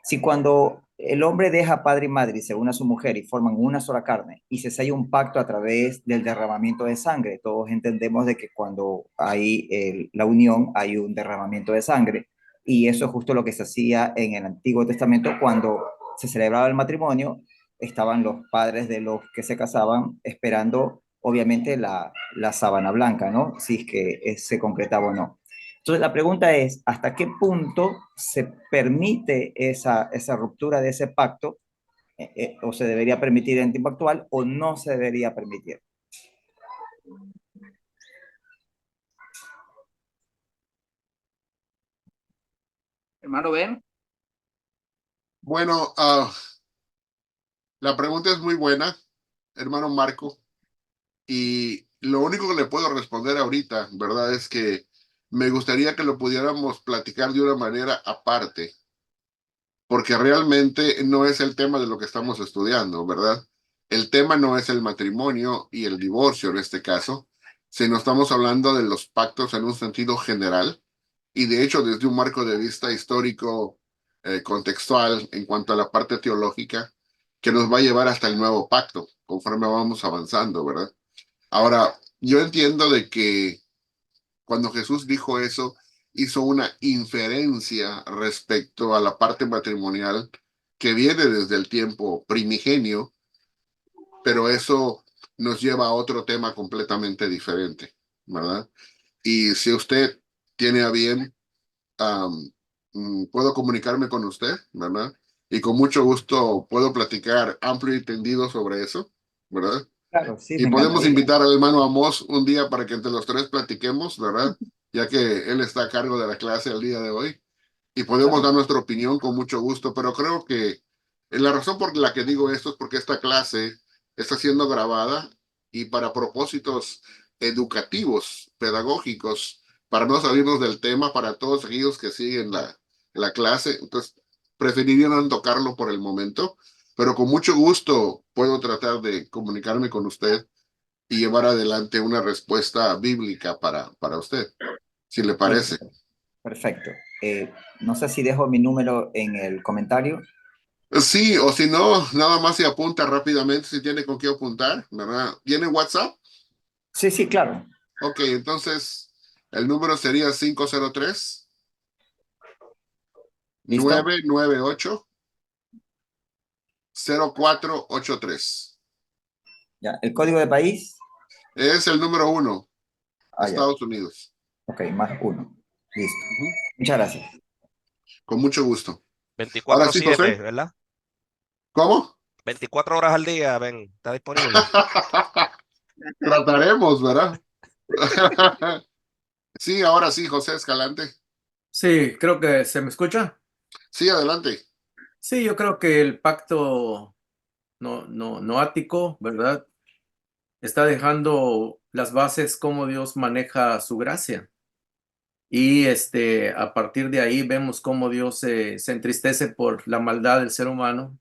si cuando el hombre deja padre y madre y se une a su mujer y forman una sola carne y se sella un pacto a través del derramamiento de sangre, todos entendemos de que cuando hay la unión hay un derramamiento de sangre y eso es justo lo que se hacía en el Antiguo Testamento cuando se celebraba el matrimonio, estaban los padres de los que se casaban esperando obviamente la sábana blanca, ¿no? Si es que se concretaba o no. Entonces la pregunta es, ¿hasta qué punto se permite esa ruptura de ese pacto o se debería permitir en tiempo actual o no se debería permitir? Hermano Ben. Bueno, la pregunta es muy buena hermano Marco, y lo único que le puedo responder ahorita, ¿verdad? Es que me gustaría que lo pudiéramos platicar de una manera aparte, porque realmente no es el tema de lo que estamos estudiando, ¿verdad? El tema no es el matrimonio y el divorcio en este caso, sino estamos hablando de los pactos en un sentido general y de hecho desde un marco de vista histórico, contextual en cuanto a la parte teológica, que nos va a llevar hasta el nuevo pacto conforme vamos avanzando, ¿verdad? Ahora, yo entiendo de que cuando Jesús dijo eso, hizo una inferencia respecto a la parte matrimonial que viene desde el tiempo primigenio, pero eso nos lleva a otro tema completamente diferente, ¿verdad? Y si usted tiene a bien, puedo comunicarme con usted, ¿verdad? Y con mucho gusto puedo platicar amplio y tendido sobre eso, ¿verdad? Claro, sí, Y me podemos encantaría. invitar al hermano Amos un día para que entre los tres platiquemos, ¿verdad? Ya que él está a cargo de la clase el día de hoy. Y podemos dar Claro, nuestra opinión con mucho gusto, pero creo que la razón por la que digo esto es porque esta clase está siendo grabada y para propósitos educativos, pedagógicos, para no salirnos del tema, para todos aquellos que siguen la clase. Entonces, preferiría no tocarlo por el momento, pero con mucho gusto puedo tratar de comunicarme con usted y llevar adelante una respuesta bíblica para usted, si le listo, parece. perfecto. No sé si dejo mi número en el comentario. Sí, o si no, nada más se apunta rápidamente si tiene con qué apuntar, ¿verdad? ¿Tiene WhatsApp? Sí, sí, claro. Ok, entonces el número sería ¿Listo? 503-998-0483. Ya. ¿El código de país? Es el número 1, Ah, ya. Estados Unidos. Ok, más uno. Listo. Ujú. Muchas gracias. Con mucho gusto. Ahora sí, 24/7, José, ¿verdad? ¿cómo? 24 horas al día, ven, está disponible. Trataremos, ¿verdad? Sí, ahora sí, José Escalante. Sí, creo que se me escucha. Sí, adelante. Sí, yo creo que el pacto noático, ¿verdad? Está dejando las bases cómo Dios maneja su gracia. Y a partir de ahí vemos cómo Dios se entristece por la maldad del ser humano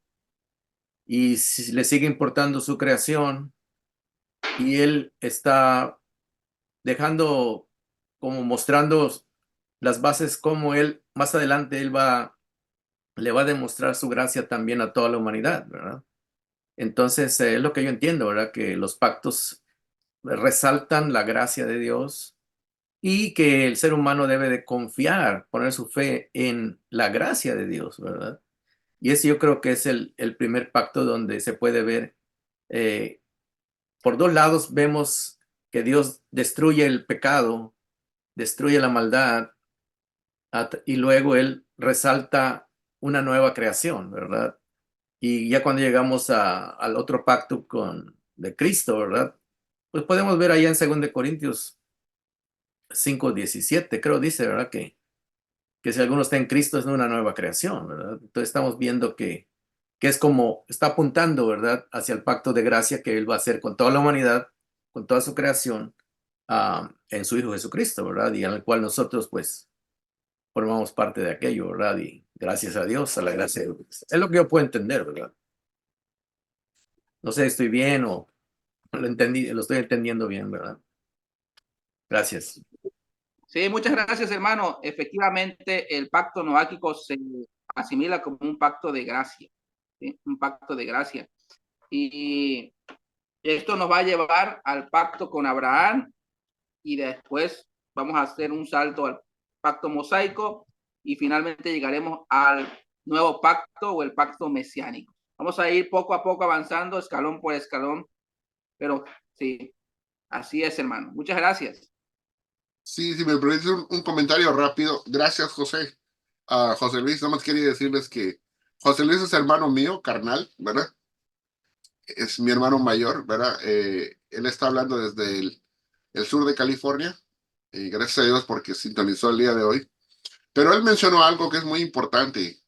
y si le sigue importando su creación y Él está dejando como mostrando las bases cómo Él más adelante le va a demostrar su gracia también a toda la humanidad, ¿verdad? Entonces, es lo que yo entiendo, ¿verdad? Que los pactos resaltan la gracia de Dios y que el ser humano debe de confiar, poner su fe en la gracia de Dios, ¿verdad? Y ese yo creo que es el primer pacto donde se puede ver, eh, por dos lados vemos que Dios destruye el pecado, destruye la maldad, y luego Él resalta una nueva creación, ¿verdad? Y ya cuando llegamos al otro pacto de Cristo, ¿verdad? Pues podemos ver allá en 2 Corintios 5:17, creo dice, ¿verdad? Que si alguno está en Cristo es una nueva creación, ¿verdad? Entonces estamos viendo que es como, está apuntando, ¿verdad? Hacia el pacto de gracia que Él va a hacer con toda la humanidad, con toda su creación, en su Hijo Jesucristo, ¿verdad? Y en el cual nosotros, pues, formamos parte de aquello, ¿verdad? Y gracias a Dios, a la gracia de Dios. Es lo que yo puedo entender, ¿verdad? No sé si estoy bien o lo estoy entendiendo bien, ¿verdad? Gracias. Sí, muchas gracias, hermano. Efectivamente, el pacto noáquico se asimila como un pacto de gracia, ¿sí? Un pacto de gracia. Y esto nos va a llevar al pacto con Abraham y después vamos a hacer un salto al pacto mosaico y finalmente llegaremos al nuevo pacto o el pacto mesiánico. Vamos a ir poco a poco avanzando, escalón por escalón, pero sí, así es, hermano. Muchas gracias. Sí, si me permites un comentario rápido. Gracias, José. José Luis, nada más quería decirles que José Luis es hermano mío, carnal, ¿verdad? Es mi hermano mayor, ¿verdad? Él está hablando desde el sur de California, y gracias a Dios porque sintonizó el día de hoy. Pero él mencionó algo que es muy importante,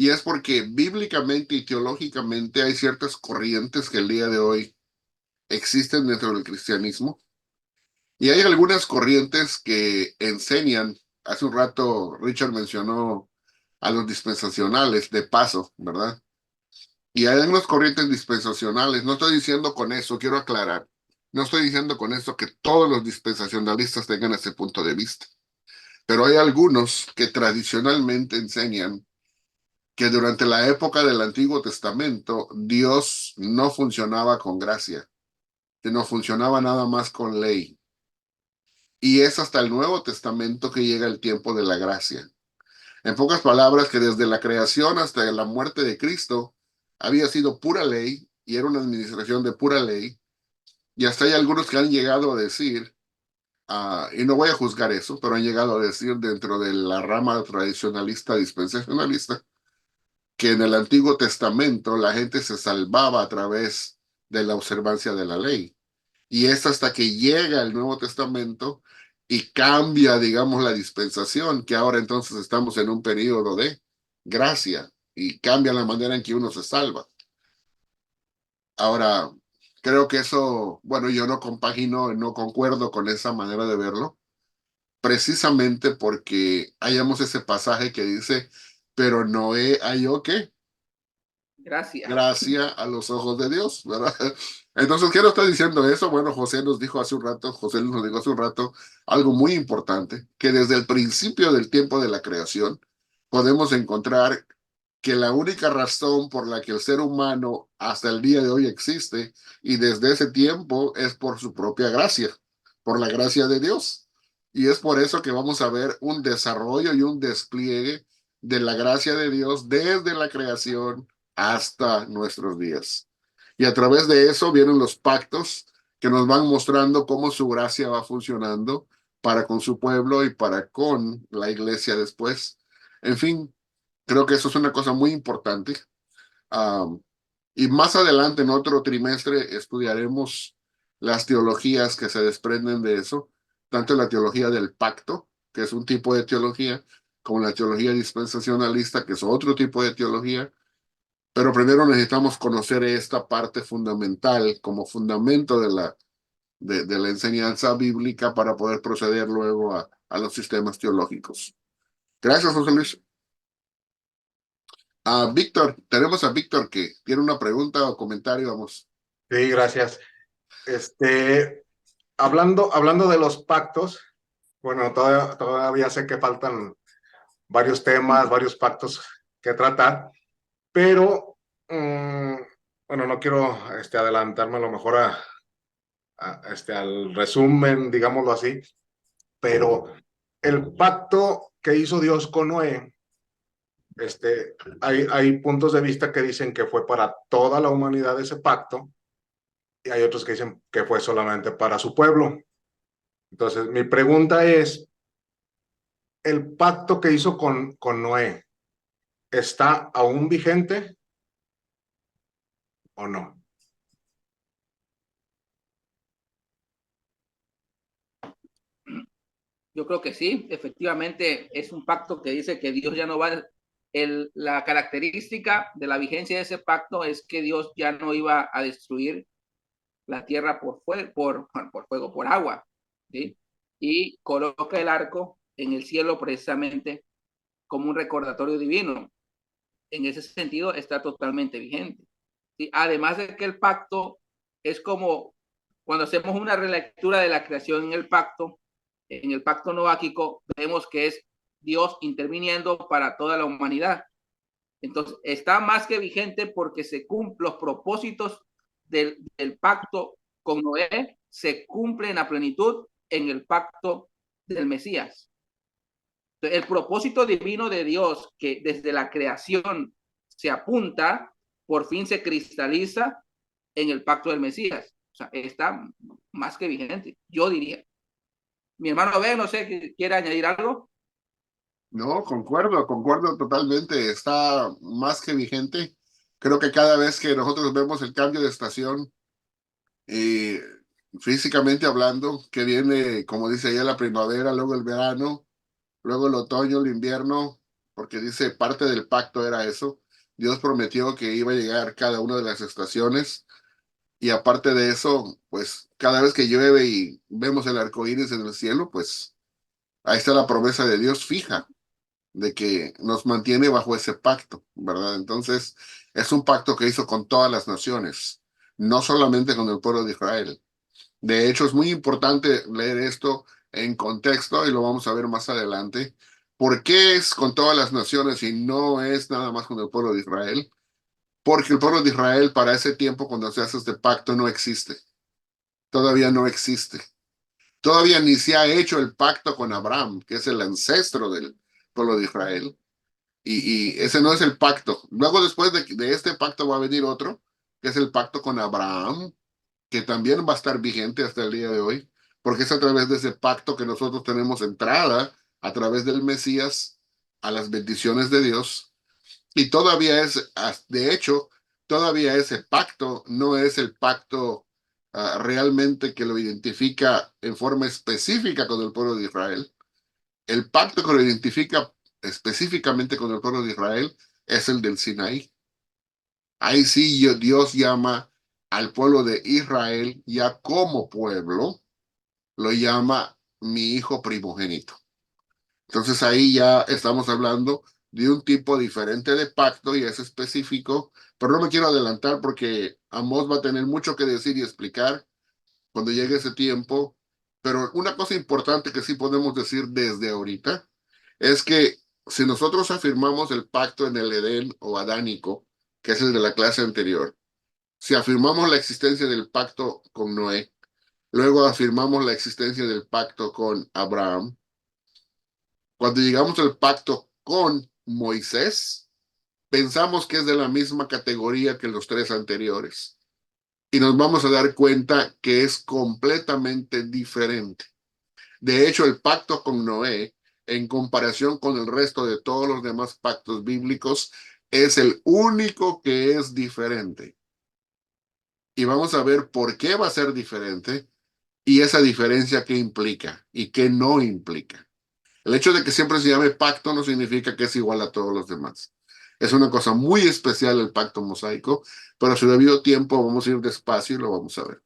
Y es porque bíblicamente y teológicamente hay ciertas corrientes que el día de hoy existen dentro del cristianismo. Y hay algunas corrientes que enseñan, hace un rato Richard mencionó a los dispensacionales de paso, ¿verdad? Y hay algunas corrientes dispensacionales, no estoy diciendo con eso, quiero aclarar, no estoy diciendo con eso que todos los dispensacionalistas tengan ese punto de vista, pero hay algunos que tradicionalmente enseñan que durante la época del Antiguo Testamento Dios no funcionaba con gracia, que no funcionaba nada más con ley. Y es hasta el Nuevo Testamento que llega el tiempo de la gracia. En pocas palabras, que desde la creación hasta la muerte de Cristo había sido pura ley y era una administración de pura ley. Y hasta hay algunos que han llegado a decir, y no voy a juzgar eso, pero han llegado a decir dentro de la rama tradicionalista, dispensacionalista, que en el Antiguo Testamento la gente se salvaba a través de la observancia de la ley. Y es hasta que llega el Nuevo Testamento y cambia, digamos, la dispensación, que ahora entonces estamos en un periodo de gracia y cambia la manera en que uno se salva. Ahora, creo que eso, bueno, yo no compagino, no concuerdo con esa manera de verlo, precisamente porque hayamos ese pasaje que dice, pero Noé halló ¿qué? Gracias. Gracia a los ojos de Dios, ¿verdad? Entonces, ¿qué nos está diciendo eso? Bueno, José nos dijo hace un rato, José nos dijo hace un rato algo muy importante, que desde el principio del tiempo de la creación podemos encontrar que la única razón por la que el ser humano hasta el día de hoy existe y desde ese tiempo es por su propia gracia, por la gracia de Dios. Y es por eso que vamos a ver un desarrollo y un despliegue de la gracia de Dios desde la creación hasta nuestros días. Y a través de eso vienen los pactos que nos van mostrando cómo su gracia va funcionando para con su pueblo y para con la iglesia después. En fin, creo que eso es una cosa muy importante. Y más adelante, en otro trimestre, estudiaremos las teologías que se desprenden de eso, tanto la teología del pacto, que es un tipo de teología, como la teología dispensacionalista, que es otro tipo de teología. Pero primero necesitamos conocer esta parte fundamental como fundamento de la enseñanza bíblica para poder proceder luego a los sistemas teológicos. Gracias, José Luis. Víctor, tenemos a Víctor que tiene una pregunta o comentario, vamos. Sí, gracias. Hablando de los pactos, bueno, todavía sé que faltan varios temas, varios pactos que tratar, pero bueno, no quiero adelantarme a lo mejor al resumen, digámoslo así, pero el pacto que hizo Dios con Noé, hay puntos de vista que dicen que fue para toda la humanidad ese pacto, y hay otros que dicen que fue solamente para su pueblo. Entonces, mi pregunta es, ¿el pacto que hizo con Noé está aún vigente o no? Yo creo que sí, efectivamente es un pacto que dice que Dios ya no va, la característica de la vigencia de ese pacto es que Dios ya no iba a destruir la tierra por fuego, por agua, ¿sí? Y coloca el arco en el cielo precisamente como un recordatorio divino. En ese sentido está totalmente vigente, ¿sí? Además de que el pacto es como cuando hacemos una relectura de la creación en el pacto noáquico, vemos que es Dios interviniendo para toda la humanidad. Entonces, está más que vigente porque se cumplen los propósitos del pacto con Noé, se cumplen a plenitud en el pacto del Mesías. Entonces, el propósito divino de Dios, que desde la creación se apunta, por fin se cristaliza en el pacto del Mesías. O sea, está más que vigente, yo diría. Mi hermano Ben, no sé, ¿quiere añadir algo? No, concuerdo totalmente. Está más que vigente. Creo que cada vez que nosotros vemos el cambio de estación, físicamente hablando, que viene, como dice ella, la primavera, luego el verano, luego el otoño, el invierno, porque dice parte del pacto era eso, Dios prometió que iba a llegar cada una de las estaciones y aparte de eso, pues cada vez que llueve y vemos el arco iris en el cielo, pues ahí está la promesa de Dios fija de que nos mantiene bajo ese pacto, ¿verdad? Entonces, es un pacto que hizo con todas las naciones, no solamente con el pueblo de Israel. De hecho, es muy importante leer esto en contexto y lo vamos a ver más adelante. ¿Por qué es con todas las naciones y no es nada más con el pueblo de Israel? Porque el pueblo de Israel para ese tiempo, cuando se hace este pacto, no existe. Todavía no existe. Todavía ni se ha hecho el pacto con Abraham, que es el ancestro del pueblo de Israel. Y ese no es el pacto. Luego, después de este pacto, va a venir otro, que es el pacto con Abraham, que también va a estar vigente hasta el día de hoy, porque es a través de ese pacto que nosotros tenemos entrada a través del Mesías a las bendiciones de Dios. Y todavía es, de hecho, todavía ese pacto no es el pacto realmente que lo identifica en forma específica con el pueblo de Israel. El pacto que lo identifica específicamente con el pueblo de Israel es el del Sinaí. Ahí sí Dios llama al pueblo de Israel ya como pueblo, lo llama mi hijo primogénito. Entonces ahí ya estamos hablando de un tipo diferente de pacto y es específico, pero no me quiero adelantar porque Amós va a tener mucho que decir y explicar cuando llegue ese tiempo. Pero una cosa importante que sí podemos decir desde ahorita es que si nosotros afirmamos el pacto en el Edén o adánico, que es el de la clase anterior, si afirmamos la existencia del pacto con Noé, luego afirmamos la existencia del pacto con Abraham, cuando llegamos al pacto con Moisés, pensamos que es de la misma categoría que los tres anteriores y nos vamos a dar cuenta que es completamente diferente. De hecho, el pacto con Noé, en comparación con el resto de todos los demás pactos bíblicos, es el único que es diferente. Y vamos a ver por qué va a ser diferente y esa diferencia qué implica y qué no implica. El hecho de que siempre se llame pacto no significa que es igual a todos los demás. Es una cosa muy especial el pacto mosaico, pero a su debido tiempo vamos a ir despacio y lo vamos a ver.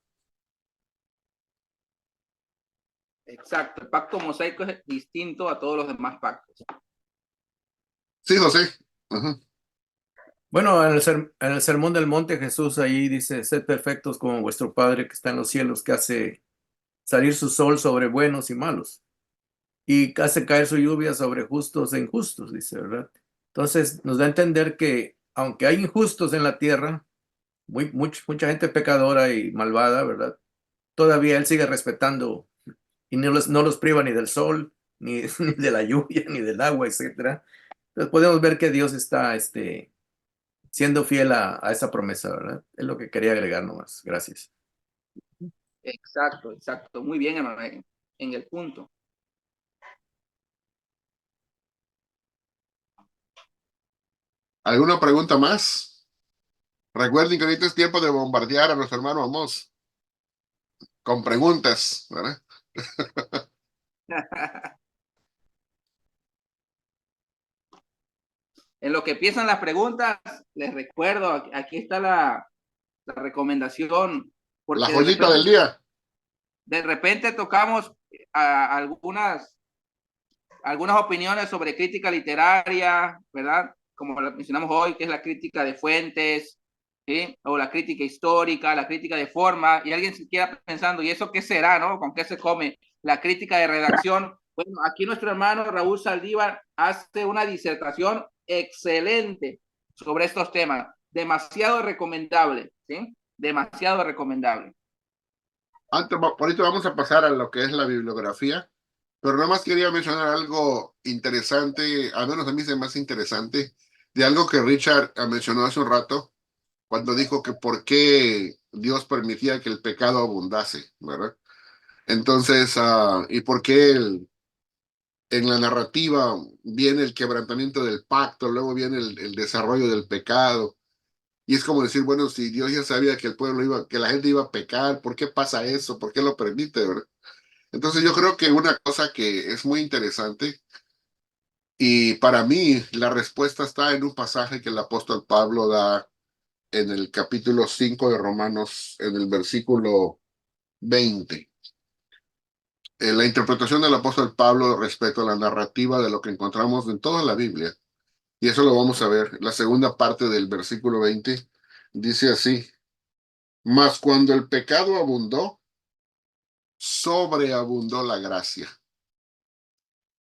Exacto, el pacto mosaico es distinto a todos los demás pactos. Sí, José. Ajá. Bueno, en el Sermón del Monte Jesús ahí dice, sed perfectos como vuestro Padre que está en los cielos, que hace salir su sol sobre buenos y malos, y que hace caer su lluvia sobre justos e injustos, dice, ¿verdad? Entonces nos da a entender que aunque hay injustos en la tierra, mucha gente pecadora y malvada, ¿verdad? Todavía Él sigue respetando y no los priva ni del sol, ni, ni de la lluvia, ni del agua, etcétera. Entonces podemos ver que Dios está siendo fiel a esa promesa, ¿verdad? Es lo que quería agregar nomás. Gracias. Exacto, exacto. Muy bien, hermano, en el punto. ¿Alguna pregunta más? Recuerden que ahorita es tiempo de bombardear a nuestro hermano Amós con preguntas, ¿verdad? En lo que empiezan las preguntas, les recuerdo, aquí está la recomendación, porque La joyita del día. de repente tocamos algunas opiniones sobre crítica literaria, ¿verdad? Como lo mencionamos hoy, que es la crítica de fuentes, ¿sí? O la crítica histórica, la crítica de forma, y alguien se queda pensando, ¿y eso qué será, no? ¿Con qué se come? La crítica de redacción. Bueno, aquí nuestro hermano Raúl Saldívar hace una disertación excelente sobre estos temas, demasiado recomendable, ¿sí? Demasiado recomendable. Ahorita vamos a pasar a lo que es la bibliografía, pero nada más quería mencionar algo interesante, al menos a mí se me hace interesante, de algo que Richard mencionó hace un rato, cuando dijo que por qué Dios permitía que el pecado abundase, ¿verdad? Entonces, y por qué en la narrativa viene el quebrantamiento del pacto, luego viene el desarrollo del pecado. Y es como decir, bueno, si Dios ya sabía que el pueblo que la gente iba a pecar, ¿por qué pasa eso? ¿Por qué lo permite, verdad? Entonces yo creo que una cosa que es muy interesante Y para mí, la respuesta está en un pasaje que el apóstol Pablo da en el capítulo 5 de Romanos, en el versículo 20. La interpretación del apóstol Pablo respecto a la narrativa de lo que encontramos en toda la Biblia, y eso lo vamos a ver, la segunda parte del versículo 20 dice así: mas cuando el pecado abundó, sobreabundó la gracia.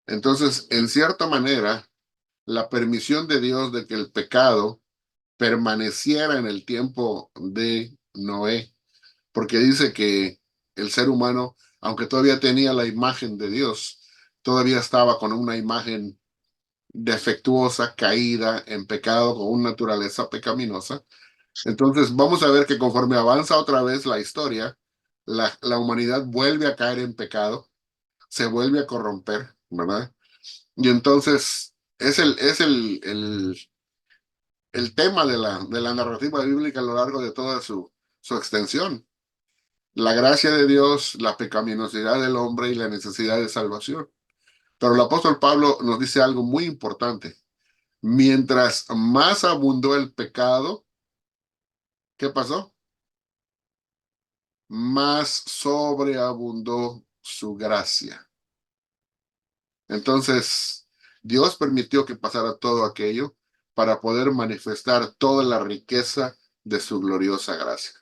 Entonces, en cierta manera, la permisión de Dios de que el pecado permaneciera en el tiempo de Noé, porque dice que el ser humano, aunque todavía tenía la imagen de Dios, todavía estaba con una imagen defectuosa, caída, en pecado, con una naturaleza pecaminosa. Entonces vamos a ver que conforme avanza otra vez la historia, la humanidad vuelve a caer en pecado, se vuelve a corromper, ¿verdad? Y entonces es el tema de la narrativa bíblica a lo largo de toda su extensión. La gracia de Dios, la pecaminosidad del hombre y la necesidad de salvación. Pero el apóstol Pablo nos dice algo muy importante. Mientras más abundó el pecado, ¿qué pasó? Más sobreabundó su gracia. Entonces, Dios permitió que pasara todo aquello para poder manifestar toda la riqueza de su gloriosa gracia.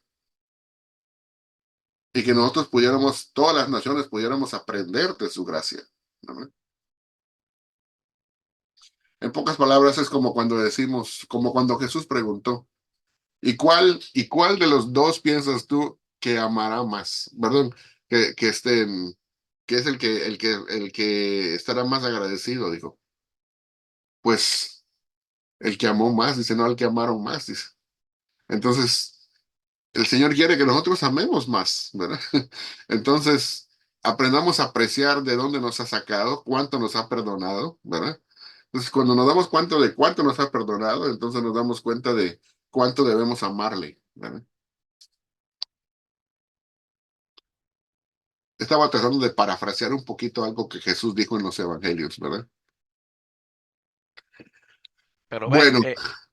Y que nosotros pudiéramos, todas las naciones pudiéramos aprender de su gracia, ¿no? En pocas palabras, es como cuando decimos, como cuando Jesús preguntó, ¿y cuál de los dos piensas tú que amará más? Perdón, que es el que estará más agradecido, dijo. Pues el que amó más, dice, no el que amaron más, dice. Entonces, el Señor quiere que nosotros amemos más, ¿verdad? Entonces, aprendamos a apreciar de dónde nos ha sacado, cuánto nos ha perdonado, ¿verdad? Entonces, cuando nos damos cuenta de cuánto nos ha perdonado, entonces nos damos cuenta de cuánto debemos amarle, ¿verdad? Estaba tratando de parafrasear un poquito algo que Jesús dijo en los evangelios, ¿verdad? Pero Bueno,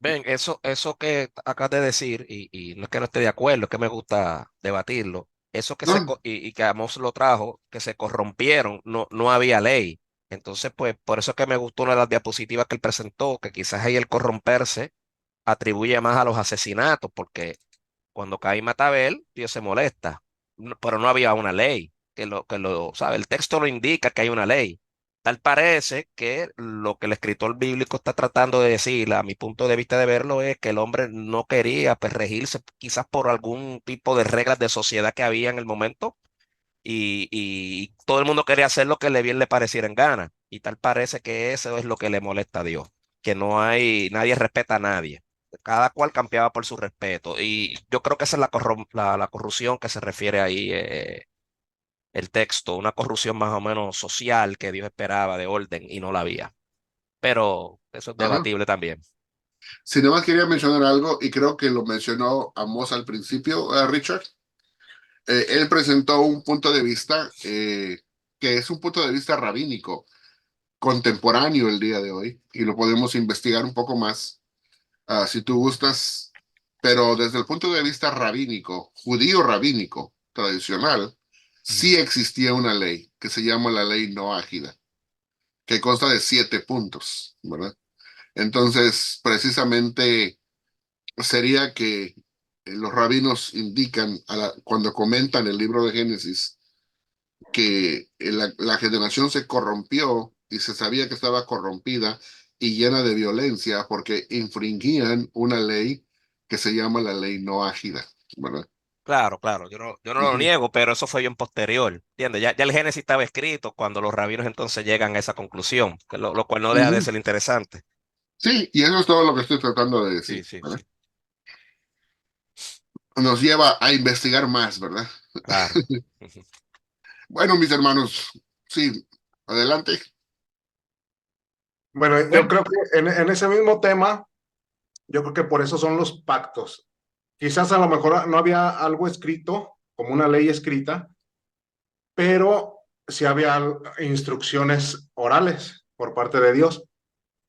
ven, eso que acabas de decir, y no es que no esté de acuerdo, es que me gusta debatirlo, eso que no, y que Amos lo trajo, que se corrompieron, no había ley. Entonces, pues, por eso es que me gustó una de las diapositivas que él presentó, que quizás ahí el corromperse atribuye más a los asesinatos, porque cuando Caín mata a Abel, Dios se molesta. Pero no había una ley sabe. El texto lo indica que hay una ley. Tal parece que lo que el escritor bíblico está tratando de decir, a mi punto de vista de verlo, es que el hombre no quería pues, regirse quizás por algún tipo de reglas de sociedad que había en el momento y todo el mundo quería hacer lo que bien le pareciera en gana. Y tal parece que eso es lo que le molesta a Dios, que nadie respeta a nadie. Cada cual campeaba por su respeto. Y yo creo que esa es la corrupción que se refiere ahí el texto, una corrupción más o menos social que Dios esperaba de orden y no la había. Pero eso es ajá. debatible también. Si nada más quería mencionar algo, y creo que lo mencionó Amos al principio, Richard. Él presentó un punto de vista que es un punto de vista rabínico, contemporáneo el día de hoy, y lo podemos investigar un poco más, si tú gustas, pero desde el punto de vista rabínico, judío rabínico, tradicional, Mm. sí existía una ley que se llama la ley noágida, que consta de 7 puntos, ¿verdad? Entonces, precisamente sería que los rabinos indican cuando comentan el libro de Génesis que la generación se corrompió y se sabía que estaba corrompida y llena de violencia porque infringían una ley que se llama la ley noágida, ¿verdad? Claro, claro, yo no lo Ujú, niego, pero eso fue bien posterior, ¿entiendes? Ya el Génesis estaba escrito cuando los rabinos entonces llegan a esa conclusión, lo cual no deja de ujú. ser interesante. Sí, y eso es todo lo que estoy tratando de Sí, decir, sí, ¿verdad? sí, Nos lleva a investigar más, ¿verdad? claro. Ujú. Bueno, mis hermanos, sí, adelante. Bueno, yo Bueno, creo que en ese mismo tema, yo creo que por eso son los pactos. Quizás a lo mejor no había algo escrito, como una ley escrita, pero sí había instrucciones orales por parte de Dios.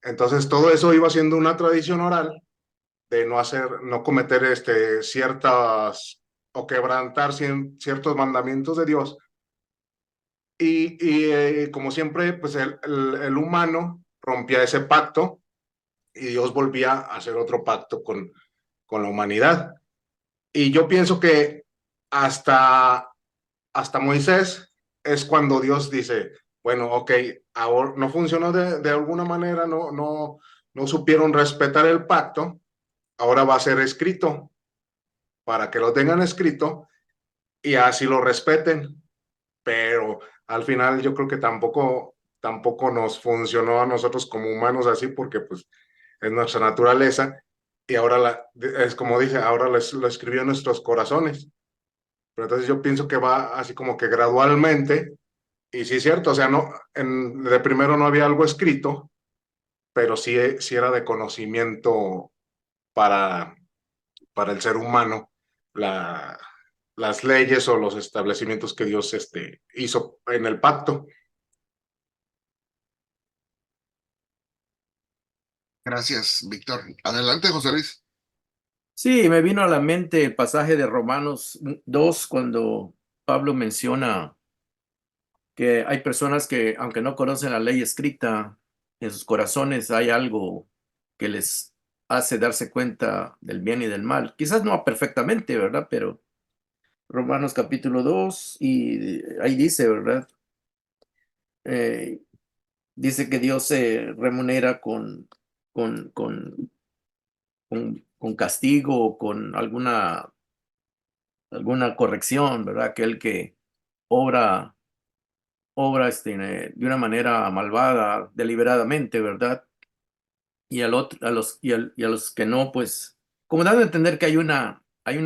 Entonces todo eso iba siendo una tradición oral de no cometer ciertas o quebrantar ciertos mandamientos de Dios. Y como siempre, pues el humano rompía ese pacto y Dios volvía a hacer otro pacto con la humanidad. Y yo pienso que hasta, hasta Moisés es cuando Dios dice, bueno, ok, ahora no funcionó de alguna manera, no supieron respetar el pacto, ahora va a ser escrito para que lo tengan escrito y así lo respeten. Pero al final yo creo que tampoco nos funcionó a nosotros como humanos así porque pues es nuestra naturaleza y ahora es como dije, ahora lo escribió en nuestros corazones. Pero entonces yo pienso que va así como que gradualmente, y sí es cierto, o sea, de primero no había algo escrito, pero sí era de conocimiento para, para el ser humano la, las leyes o los establecimientos que Dios hizo en el pacto. Gracias, Víctor. Adelante, José Luis. Sí, me vino a la mente el pasaje de Romanos 2 cuando Pablo menciona que hay personas que, aunque no conocen la ley escrita, en sus corazones hay algo que les hace darse cuenta del bien y del mal. Quizás no perfectamente, ¿verdad? Pero Romanos capítulo 2 y ahí dice, ¿verdad? Eh, dice que Dios se remunera con, con, con castigo o con alguna corrección, ¿verdad? Aquel que obra de una manera malvada, deliberadamente, ¿verdad? Y a los que no, pues, como dando a entender que hay una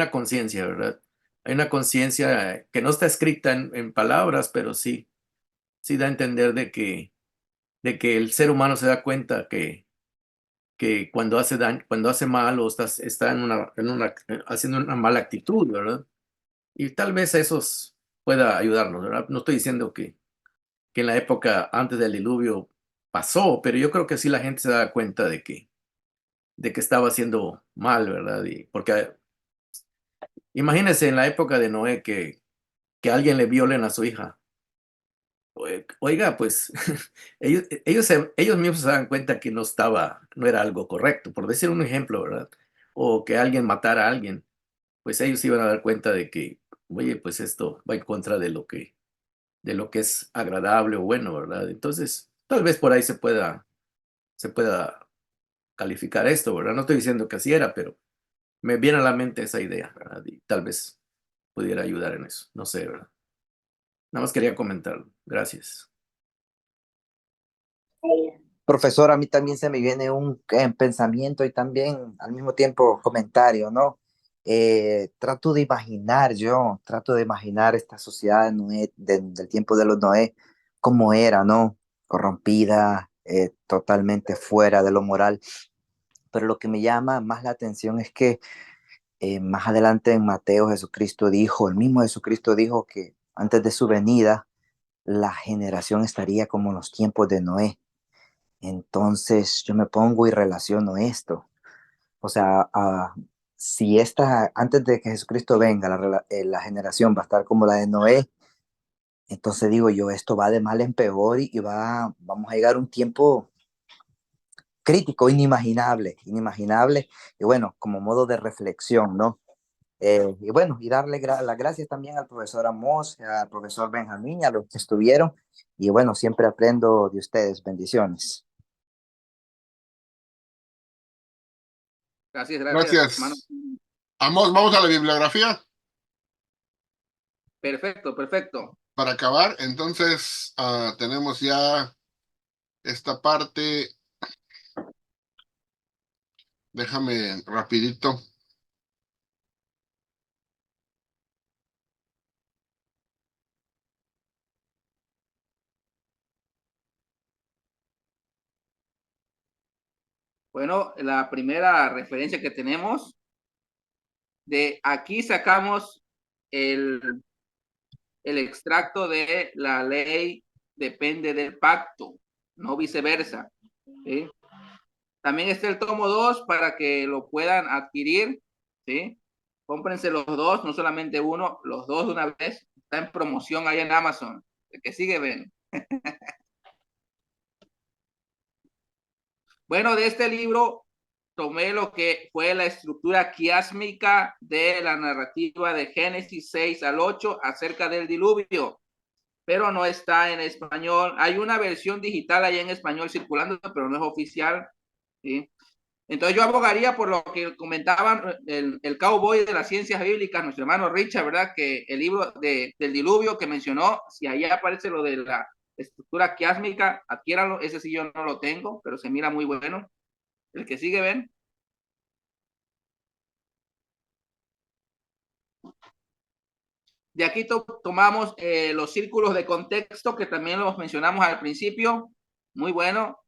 conciencia, ¿verdad? Hay una conciencia que no está escrita en palabras, pero sí da a entender de que el ser humano se da cuenta que cuando hace daño, cuando hace mal o está haciendo una mala actitud, ¿verdad? Y tal vez esos pueda ayudarnos, ¿verdad? No estoy diciendo que en la época antes del diluvio pasó, pero yo creo que sí la gente se da cuenta de que estaba haciendo mal, ¿verdad? Y porque imagínense en la época de Noé que alguien le violen a su hija. Oiga, pues ellos mismos se dan cuenta que no era algo correcto, por decir un ejemplo, ¿verdad? O que alguien matara a alguien, pues ellos iban a dar cuenta de que, oye, pues esto va en contra de lo que es agradable o bueno, ¿verdad? Entonces, tal vez por ahí se pueda calificar esto, ¿verdad? No estoy diciendo que así era, pero me viene a la mente esa idea, ¿verdad? Y tal vez pudiera ayudar en eso, no sé, ¿verdad? Nada más quería comentarlo. Gracias. Profesor, a mí también se me viene un pensamiento y también al mismo tiempo comentario, ¿no? Trato de imaginar esta sociedad de Noé, del tiempo de los Noé, cómo era, ¿no? Corrompida, totalmente fuera de lo moral. Pero lo que me llama más la atención es que más adelante en Mateo el mismo Jesucristo dijo que antes de su venida, la generación estaría como en los tiempos de Noé. Entonces yo me pongo y relaciono esto. O sea, si antes de que Jesucristo venga, la generación va a estar como la de Noé, entonces digo yo, esto va de mal en peor vamos a llegar a un tiempo crítico, inimaginable, y bueno, como modo de reflexión, ¿no? Y bueno, y darle las gracias también al profesor Amos, al profesor Benjamín, a los que estuvieron, y bueno, siempre aprendo de ustedes. Bendiciones. Gracias, hermano. Gracias. Vamos a la bibliografía Perfecto, perfecto. para acabar. Entonces, tenemos ya esta parte. Déjame rapidito. Bueno, la primera referencia que tenemos, de aquí sacamos el extracto de la ley depende del pacto, no viceversa. ¿Sí? También está el tomo 2 para que lo puedan adquirir, ¿sí? Cómprense los dos, no solamente uno, los dos de una vez. Está en promoción ahí en Amazon. El que sigue, ven. Bueno, de este libro tomé lo que fue la estructura quiásmica de la narrativa de Génesis 6 al 8 acerca del diluvio, pero no está en español. Hay una versión digital ahí en español circulando, pero no es oficial, ¿sí? Entonces yo abogaría por lo que comentaban el cowboy de las ciencias bíblicas, nuestro hermano Richard, ¿verdad? Que el libro del diluvio que mencionó, si ahí aparece lo de la estructura quiásmica, adquiéranlo. Ese sí yo no lo tengo, pero se mira muy bueno. El que sigue, ven. De aquí tomamos los círculos de contexto que también los mencionamos al principio. Muy bueno.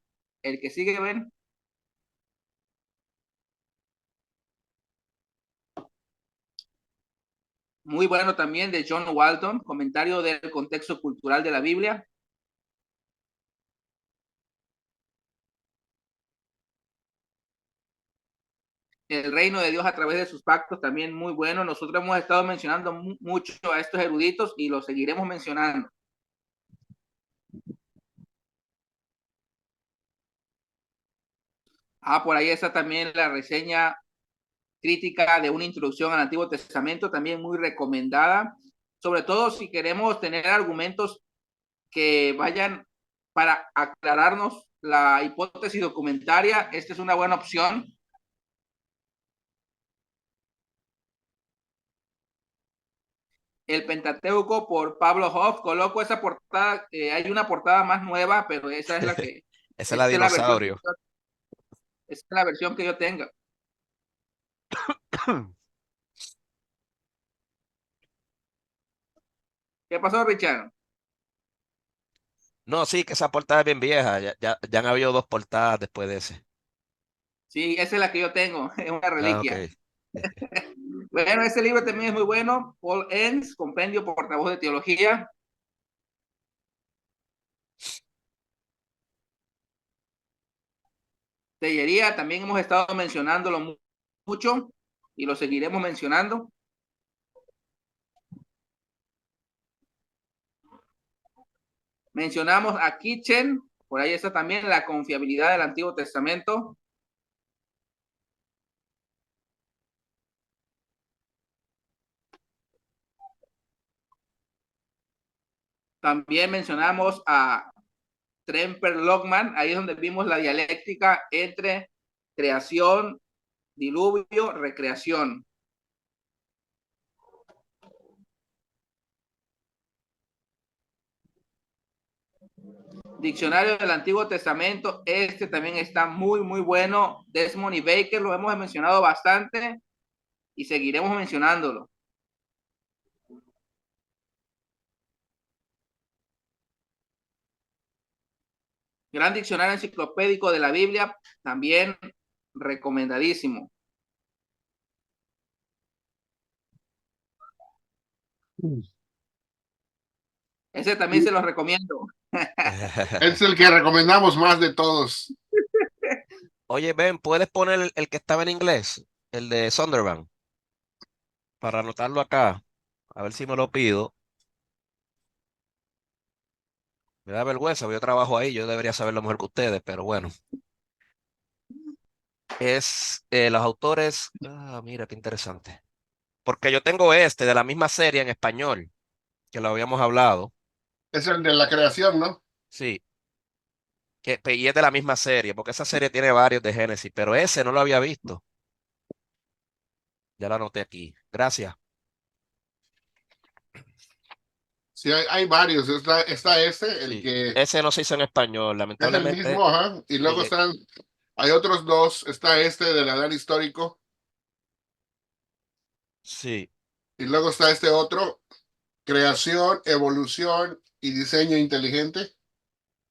El que sigue, ven. Muy bueno también de John Walton, comentario del contexto cultural de la Biblia. El reino de Dios a través de sus pactos, también muy bueno. Nosotros hemos estado mencionando mucho a estos eruditos y los seguiremos mencionando. Por ahí está también la reseña crítica de una introducción al Antiguo Testamento, también muy recomendada, sobre todo si queremos tener argumentos que vayan para aclararnos la hipótesis documentaria. Esta es una buena opción. El Pentateuco por Pablo Hoff. Coloco esa portada, hay una portada más nueva, pero esa es la que... Esa es la dinosaurio. Esa es la versión que yo tenga. ¿Qué pasó, Richard? No, sí, que esa portada es bien vieja. Ya han habido dos portadas después de ese. Sí, esa es la que yo tengo. Es una reliquia. Ok. Bueno, ese libro también es muy bueno. Paul Enns, Compendio Portavoz de Teología. Tellería, también hemos estado mencionándolo mucho y lo seguiremos mencionando. Mencionamos a Kitchen, por ahí está también la confiabilidad del Antiguo Testamento. También mencionamos a Tremper Logman, ahí es donde vimos la dialéctica entre creación, diluvio, recreación. Diccionario del Antiguo Testamento, este también está muy, muy bueno. Desmond y Baker lo hemos mencionado bastante y seguiremos mencionándolo. Gran diccionario enciclopédico de la Biblia, también recomendadísimo. Ese también se los recomiendo. Es el que recomendamos más de todos. Oye, Ben, ¿puedes poner el que estaba en inglés? El de Sunderland. Para anotarlo acá. A ver si me lo pido. Me da vergüenza, yo trabajo ahí, yo debería saberlo mejor que ustedes, pero bueno. Es los autores. Mira, qué interesante. Porque yo tengo este de la misma serie en español, que lo habíamos hablado. Es el de la creación, ¿no? Sí, y es de la misma serie, porque esa serie tiene varios de Génesis, pero ese no lo había visto. Ya lo anoté aquí. Gracias. Sí, hay varios. Está ese, el Sí. que Ese no se hizo en español, es el lamentablemente. mismo, ajá. Y luego Sí, hay otros dos. Está este del Adán histórico. sí, Y luego está este otro, creación, evolución y diseño inteligente.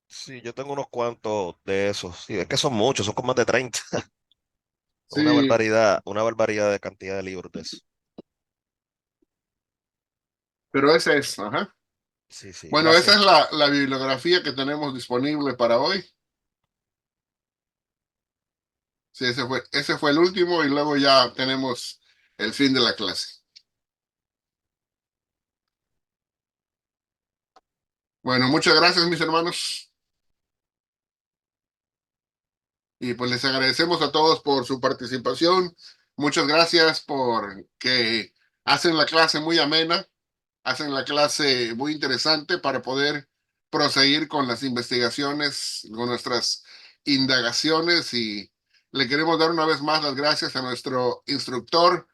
sí, yo tengo unos cuantos de esos. Sí, es que son muchos, son como más de 30. Sí, Una barbaridad de cantidad de libros de eso. pero ese es, ajá. Sí, sí, Bueno, esa gracias. es la bibliografía que tenemos disponible para hoy. Sí, ese fue el último y luego ya tenemos el fin de la clase. Bueno, muchas gracias, mis hermanos. Y pues les agradecemos a todos por su participación. Muchas gracias por que hacen la clase muy amena, hacen la clase muy interesante para poder proseguir con las investigaciones, con nuestras indagaciones y le queremos dar una vez más las gracias a nuestro instructor,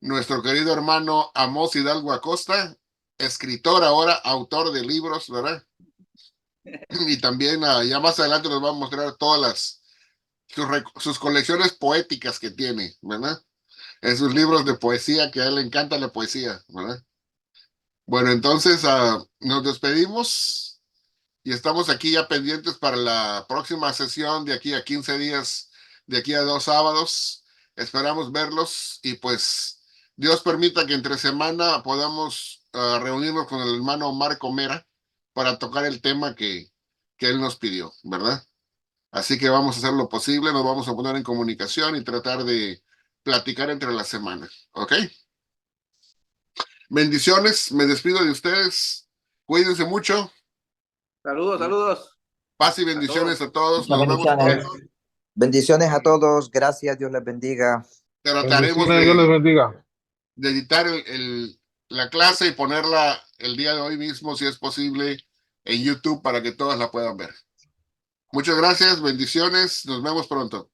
nuestro querido hermano Amós Hidalgo Acosta, escritor ahora, autor de libros, ¿verdad? Y también ya más adelante nos va a mostrar todas sus colecciones poéticas que tiene, ¿verdad? En sus libros de poesía, que a él le encanta la poesía, ¿verdad? Bueno, entonces nos despedimos y estamos aquí ya pendientes para la próxima sesión de aquí a 15 días, de aquí a 2 sábados. Esperamos verlos y pues Dios permita que entre semana podamos reunirnos con el hermano Marco Mera para tocar el tema que él nos pidió, ¿verdad? Así que vamos a hacer lo posible, nos vamos a poner en comunicación y tratar de platicar entre la semana, ¿ok? Bendiciones, me despido de ustedes, cuídense mucho, Saludos, saludos. paz y A bendiciones todos. a todos, Muchas nos vemos bendiciones. pronto, Bendiciones a todos. Gracias. Dios les bendiga. trataremos Bendiciones, Dios les bendiga. de editar la clase y ponerla el día de hoy mismo, si es posible, en YouTube para que todas la puedan ver. Muchas gracias, bendiciones, nos vemos pronto.